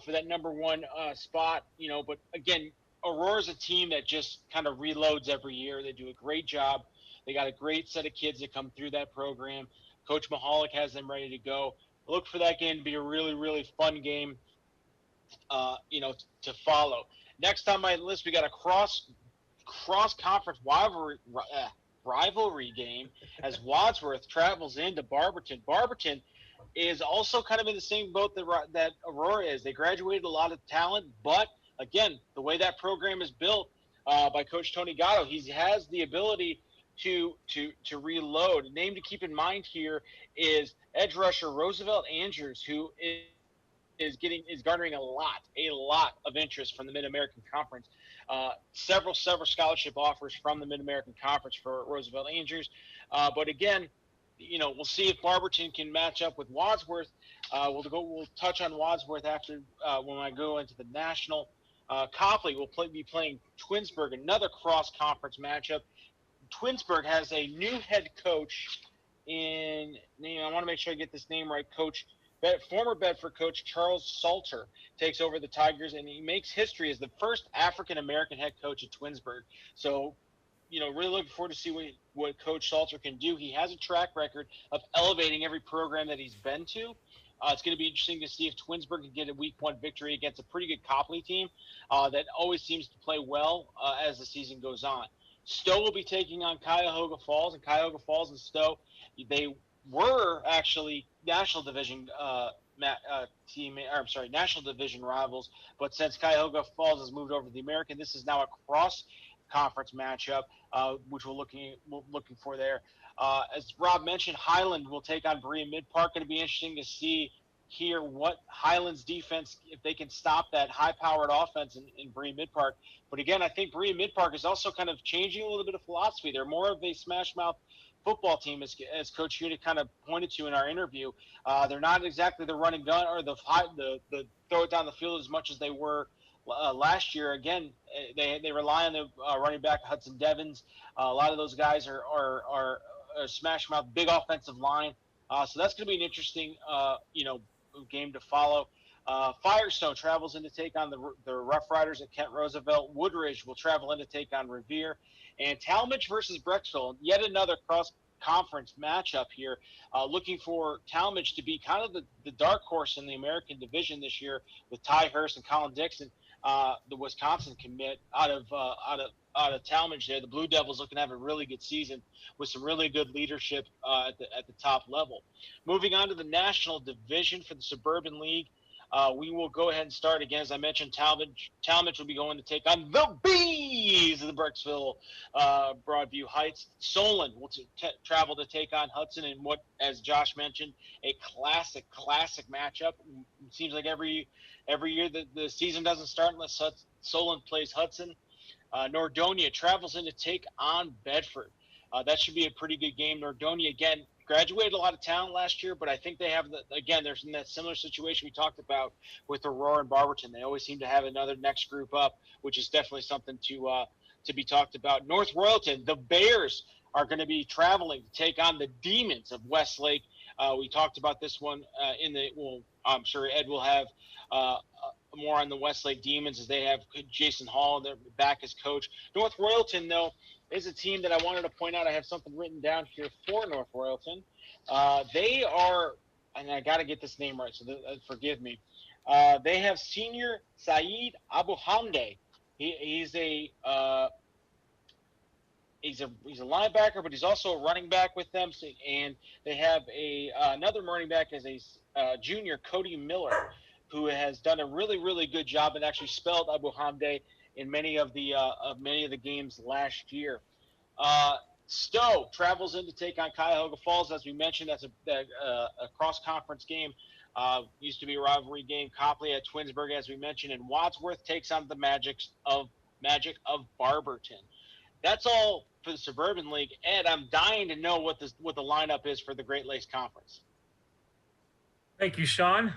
for that number 1 spot. But again, Aurora's a team that just kind of reloads every year. They do a great job. They got a great set of kids that come through that program. Coach Mahalik has them ready to go. Look for that game to be a really, really fun game, to follow. Next on my list, we got a cross-conference rivalry game as Wadsworth travels into Barberton. Barberton is also kind of in the same boat that Aurora is. They graduated a lot of talent, but again, the way that program is built by Coach Tony Gatto, he has the ability to reload. A name to keep in mind here is edge rusher Roosevelt Andrews, who is garnering a lot of interest from the Mid-American Conference. Several scholarship offers from the Mid-American Conference for Roosevelt Andrews. But again, we'll see if Barberton can match up with Wadsworth. We'll touch on Wadsworth after when I go into the national. Copley will be playing Twinsburg, another cross-conference matchup. Twinsburg has a new head coach I want to make sure I get this name right, former Bedford coach Charles Salter takes over the Tigers, and he makes history as the first African-American head coach at Twinsburg. So, really looking forward to see what Coach Salter can do. He has a track record of elevating every program that he's been to. It's going to be interesting to see if Twinsburg can get a week 1 victory against a pretty good Copley team that always seems to play well as the season goes on. Stowe will be taking on Cuyahoga Falls, and Cuyahoga Falls and Stowe, they were actually National Division National Division rivals, but since Cuyahoga Falls has moved over to the American, this is now a cross-conference matchup, which we're looking for there. As Rob mentioned, Highland will take on Berea Mid-Park. Going to be interesting to see here what Highland's defense, if they can stop that high-powered offense in Berea Mid-Park. But again, I think Berea Mid-Park is also kind of changing a little bit of philosophy. They're more of a smash-mouth football team, as Coach Unit kind of pointed to in our interview. They're not exactly the run and gun or the throw it down the field as much as they were last year. Again, they rely on the running back Hudson Devins. A lot of those guys are smash mouth, big offensive line. So that's going to be an interesting game to follow. Firestone travels in to take on the Rough Riders at Kent Roosevelt. Woodridge will travel in to take on Revere. And Talmadge versus Brexville, yet another cross-conference matchup here. Looking for Talmadge to be kind of the dark horse in the American division this year with Ty Hurst and Colin Dixon, the Wisconsin commit out of Talmadge there. The Blue Devils looking to have a really good season with some really good leadership at the top level. Moving on to the national division for the Suburban League. We will go ahead and start again. As I mentioned, Talmadge will be going to take on the Bees of the Brexville Broadview Heights. Solon will travel to take on Hudson in what, as Josh mentioned, a classic matchup. It seems like every year the season doesn't start unless Solon plays Hudson. Nordonia travels in to take on Bedford. That should be a pretty good game. Nordonia, again, graduated a lot of talent last year, but I think they have, there's in that similar situation we talked about with Aurora and Barberton. They always seem to have another next group up, which is definitely something to be talked about. North Royalton, the Bears are going to be traveling to take on the Demons of Westlake. We talked about this one I'm sure Ed will have more on the Westlake Demons as they have Jason Hall back as coach. North Royalton, though, is a team that I wanted to point out. I have something written down here for North Royalton. They are, and I got to get this name right, so forgive me. They have senior Saeed Abu Hamde. He's a linebacker, but he's also a running back with them. And they have another running back as a junior, Cody Miller. who has done a really, really good job and actually spelled Abu Hamde in many of the games last year. Stowe travels in to take on Cuyahoga Falls. As we mentioned, that's a cross-conference game. Used to be a rivalry game. Copley at Twinsburg, as we mentioned, and Wadsworth takes on the Magic of Barberton. That's all for the Suburban League. Ed, I'm dying to know what the lineup is for the Great Lakes Conference. Thank you, Sean.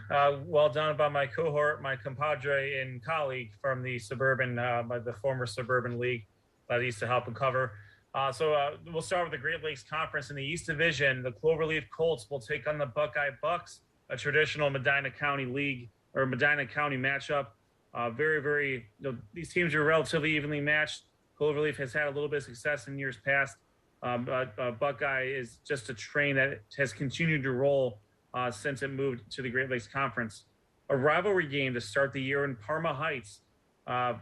Well done by my cohort, my compadre and colleague from the the former Suburban League that I used to help and cover. So we'll start with the Great Lakes Conference. In the East Division, the Cloverleaf Colts will take on the Buckeye Bucks, a traditional Medina County League or Medina County matchup. These teams are relatively evenly matched. Cloverleaf has had a little bit of success in years past, but Buckeye is just a train that has continued to roll since it moved to the Great Lakes Conference. A rivalry game to start the year in Parma Heights, or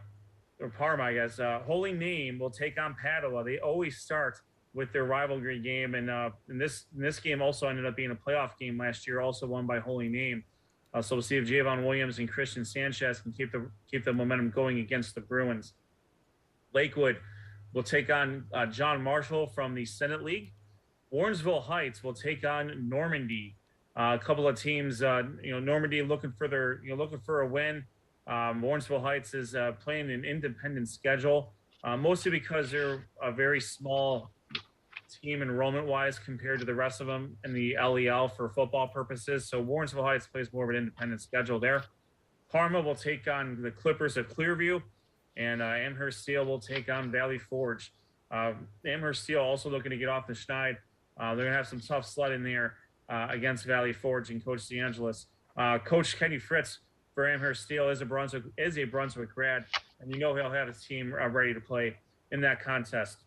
Parma, I guess. Holy Name will take on Padua. They always start with their rivalry game, and this game also ended up being a playoff game last year, also won by Holy Name. So we'll see if Javon Williams and Christian Sanchez can keep the momentum going against the Bruins. Lakewood will take on John Marshall from the Senate League. Warrensville Heights will take on Normandy. A couple of teams, Normandy looking for a win. Warrensville Heights is playing an independent schedule, mostly because they're a very small team enrollment-wise compared to the rest of them in the LEL for football purposes. So Warrensville Heights plays more of an independent schedule there. Parma will take on the Clippers of Clearview, and Amherst Steel will take on Valley Forge. Amherst Steel also looking to get off the schneid. They're going to have some tough sledding there against Valley Forge and Coach DeAngelis. Coach Kenny Fritz for Amherst Steel is a Brunswick grad, and he'll have his team ready to play in that contest.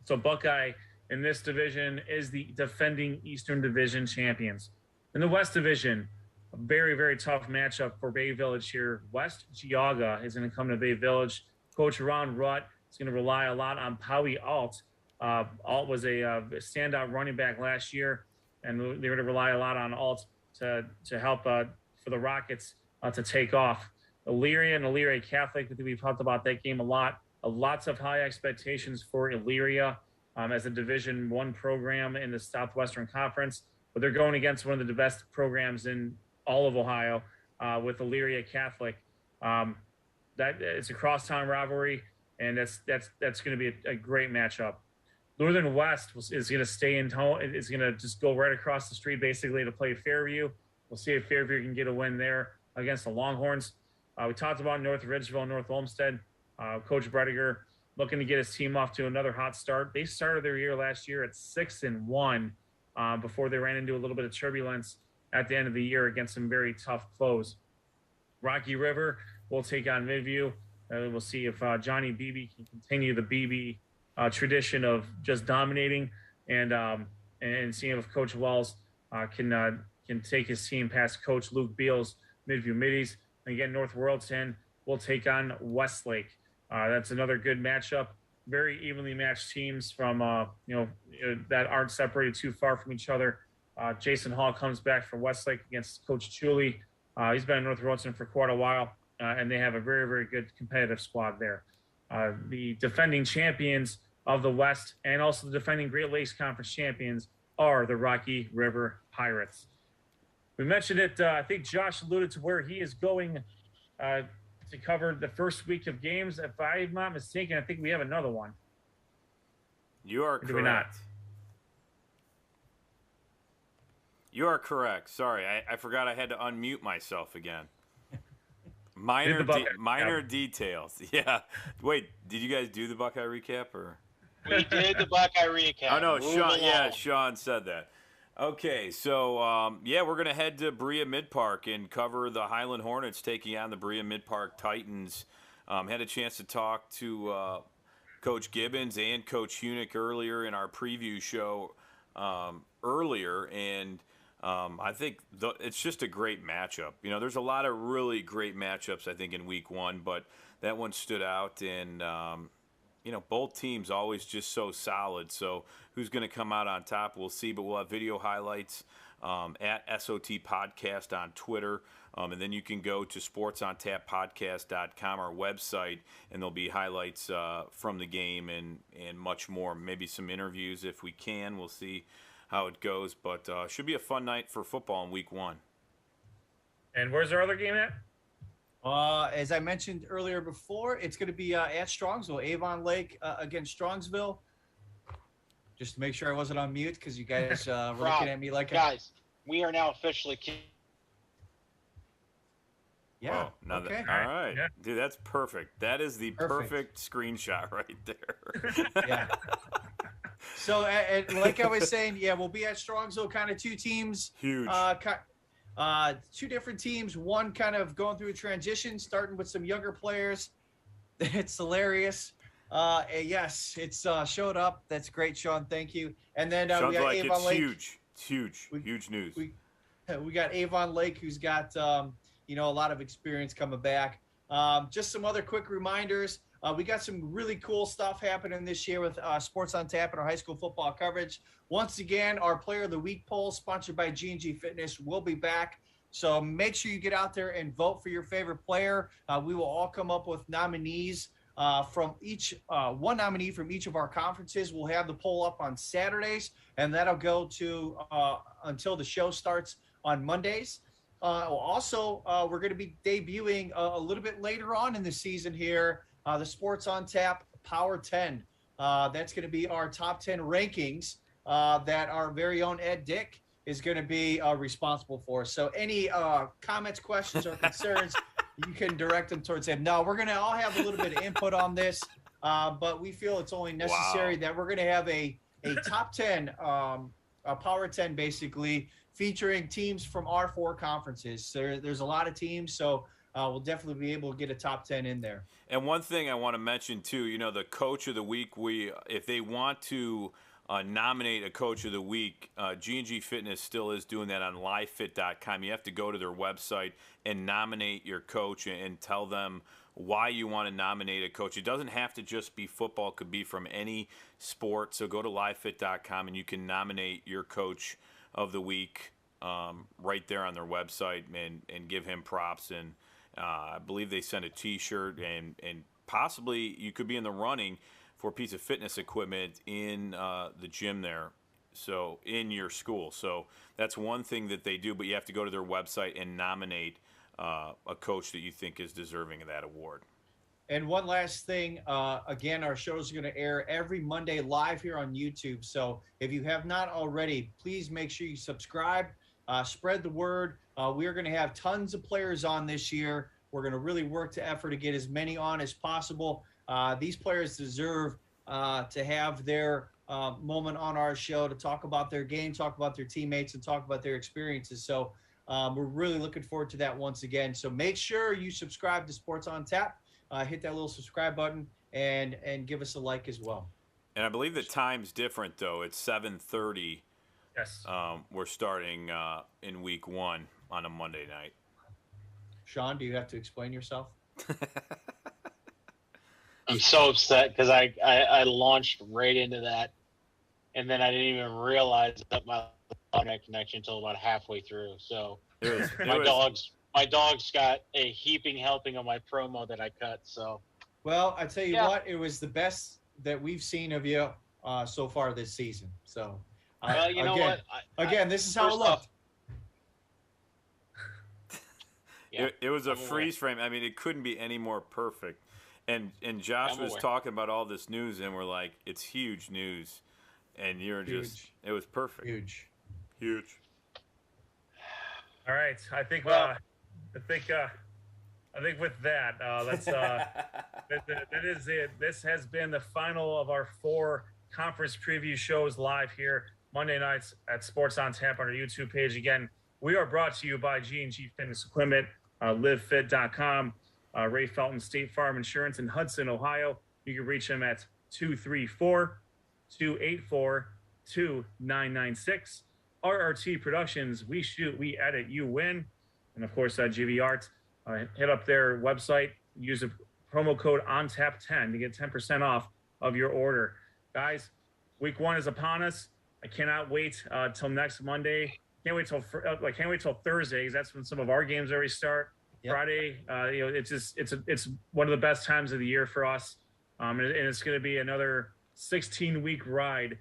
So Buckeye in this division is the defending Eastern Division champions. In the West Division, a very, very tough matchup for Bay Village here. West Geauga is going to come to Bay Village. Coach Ron Rutt is going to rely a lot on Powie Alt. Alt was a standout running back last year, and they're going to rely a lot on Alt to help for the Rockets to take off. Illyria and Illyria Catholic, I think we've talked about that game a lot. Lots of high expectations for Illyria as a Division I program in the Southwestern Conference, but they're going against one of the best programs in all of Ohio with Illyria Catholic. That it's a crosstown rivalry, and that's going to be a great matchup. Northern West is going to stay in home. It's going to just go right across the street basically to play Fairview. We'll see if Fairview can get a win there against the Longhorns. We talked about North Ridgeville, North Olmsted. Coach Brediger looking to get his team off to another hot start. They started their year last year at 6-1 before they ran into a little bit of turbulence at the end of the year against some very tough foes. Rocky River will take on Midview. We'll see if Johnny Beebe can continue the Beebe tradition of just dominating, and seeing if Coach Wells can take his team past Coach Luke Beals' Midview Middies. Again, North Worldton will take on Westlake. That's another good matchup. Very evenly matched teams from that aren't separated too far from each other. Jason Hall comes back from Westlake against Coach Chuley. He's been in North Worldton for quite a while, and they have a very, very good competitive squad there. The defending champions of the West and also the defending Great Lakes Conference champions are the Rocky River Pirates. We mentioned it. I think Josh alluded to where he is going to cover the first week of games. If I'm not mistaken, I think we have another one. You are correct. Do we not? You are correct. Sorry, I forgot I had to unmute myself again. Minor details. Yeah. Wait, did you guys do the Buckeye recap or? We did the Buckeye recap. Oh no, Sean. Yeah, Sean said that. Okay, so we're gonna head to Berea Mid-Park and cover the Highland Hornets taking on the Berea Mid-Park Titans. Had a chance to talk to Coach Gibbons and Coach Hunick earlier in our preview show earlier, and I think it's just a great matchup. There's a lot of really great matchups, I think, in week one, but that one stood out, and both teams always just so solid. So who's going to come out on top, we'll see, but we'll have video highlights at SOT Podcast on Twitter And then you can go to sportsontappodcast.com, our website, and there'll be highlights from the game and much more. Maybe some interviews if we can. We'll see how it goes. But should be a fun night for football in week 1. And where's our other game at? As I mentioned earlier before, it's going to be at Strongsville, Avon Lake against Strongsville. Just to make sure I wasn't on mute because you guys were looking at me like guys, we are now officially Yeah. Oh, okay. All right. Yeah. Dude, that's perfect. That is the perfect screenshot right there. Yeah. So, like I was saying, yeah, we'll be at Strongsville, kind of 2 teams. Huge. 2 different teams, one kind of going through a transition, starting with some younger players. It's hilarious. Yes, it's showed up. That's great, Sean. Thank you. And then we got Avon Lake. It's huge news. We got Avon Lake, who's got a lot of experience coming back. Just some other quick reminders. We got some really cool stuff happening this year with Sports on Tap and our high school football coverage. Once again, our Player of the Week poll, sponsored by G&G Fitness, will be back. So make sure you get out there and vote for your favorite player. We will all come up with nominees from each one nominee from each of our conferences. We'll have the poll up on Saturdays, and that'll go to until the show starts on Mondays. Also, we're going to be debuting a little bit later on in the season here, the Sports on Tap Power 10. That's going to be our top 10 rankings that our very own Ed Dick is going to be responsible for. So any comments, questions, or concerns, you can direct them towards him. No, we're going to all have a little bit of input on this, but we feel it's only necessary that we're going to have a top 10, a Power 10 basically, featuring teams from our 4 conferences. There's a lot of teams, so we'll definitely be able to get a top 10 in there. And one thing I want to mention, too, the Coach of the Week, if they want to nominate a Coach of the Week, G&G Fitness still is doing that on livefit.com. You have to go to their website and nominate your coach and tell them why you want to nominate a coach. It doesn't have to just be football. It could be from any sport. So go to livefit.com and you can nominate your Coach of the Week right there on their website and give him props. And I believe they send a T-shirt, and possibly you could be in the running for a piece of fitness equipment in the gym there, so in your school. So that's one thing that they do, but you have to go to their website and nominate a coach that you think is deserving of that award. And one last thing, again, our show is going to air every Monday live here on YouTube. So if you have not already, please make sure you subscribe, spread the word. We are going to have tons of players on this year. We're going to really work to effort to get as many on as possible. These players deserve to have their moment on our show to talk about their game, talk about their teammates, and talk about their experiences. So we're really looking forward to that once again. So make sure you subscribe to Sports on Tap. Hit that little subscribe button and give us a like as well. And I believe the time's different, though. It's 7:30. Yes. We're starting in week 1 on a Monday night. Sean, do you have to explain yourself? I'm so upset because I launched right into that, and then I didn't even realize that my internet connection until about halfway through. So my dogs got a heaping helping of my promo that I cut. So, well, I tell you what, it was the best that we've seen of you so far this season. So, well, you know what? Again, this is how it looked. Yeah, it was a freeze frame. I mean, it couldn't be any more perfect. And Josh was talking about all this news, and we're like, it's huge news. And you're just, it was perfect. Huge. All right. I think with that, let's, that is it. This has been the final of our 4 conference preview shows live here Monday nights at Sports on Tap on our YouTube page. Again, we are brought to you by G&G Fitness Equipment, livefit.com, Ray Felton State Farm Insurance in Hudson, Ohio. You can reach them at 234-284-2996. RRT Productions, we shoot, we edit, you win. And of course, GV Art, hit up their website, use the promo code ONTAP10 to get 10% off of your order. Guys, week 1 is upon us. I cannot wait till next Monday can't wait till Thursday, 'cause that's when some of our games already start. Yep. Friday, it's one of the best times of the year for us, and it's going to be another 16-week ride.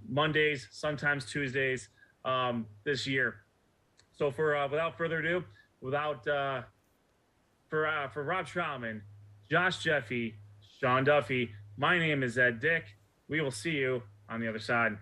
Mondays, sometimes Tuesdays, this year. So without further ado, for Rob Troutman, Josh Jeffy, Sean Duffy, my name is Ed Dick. We will see you on the other side.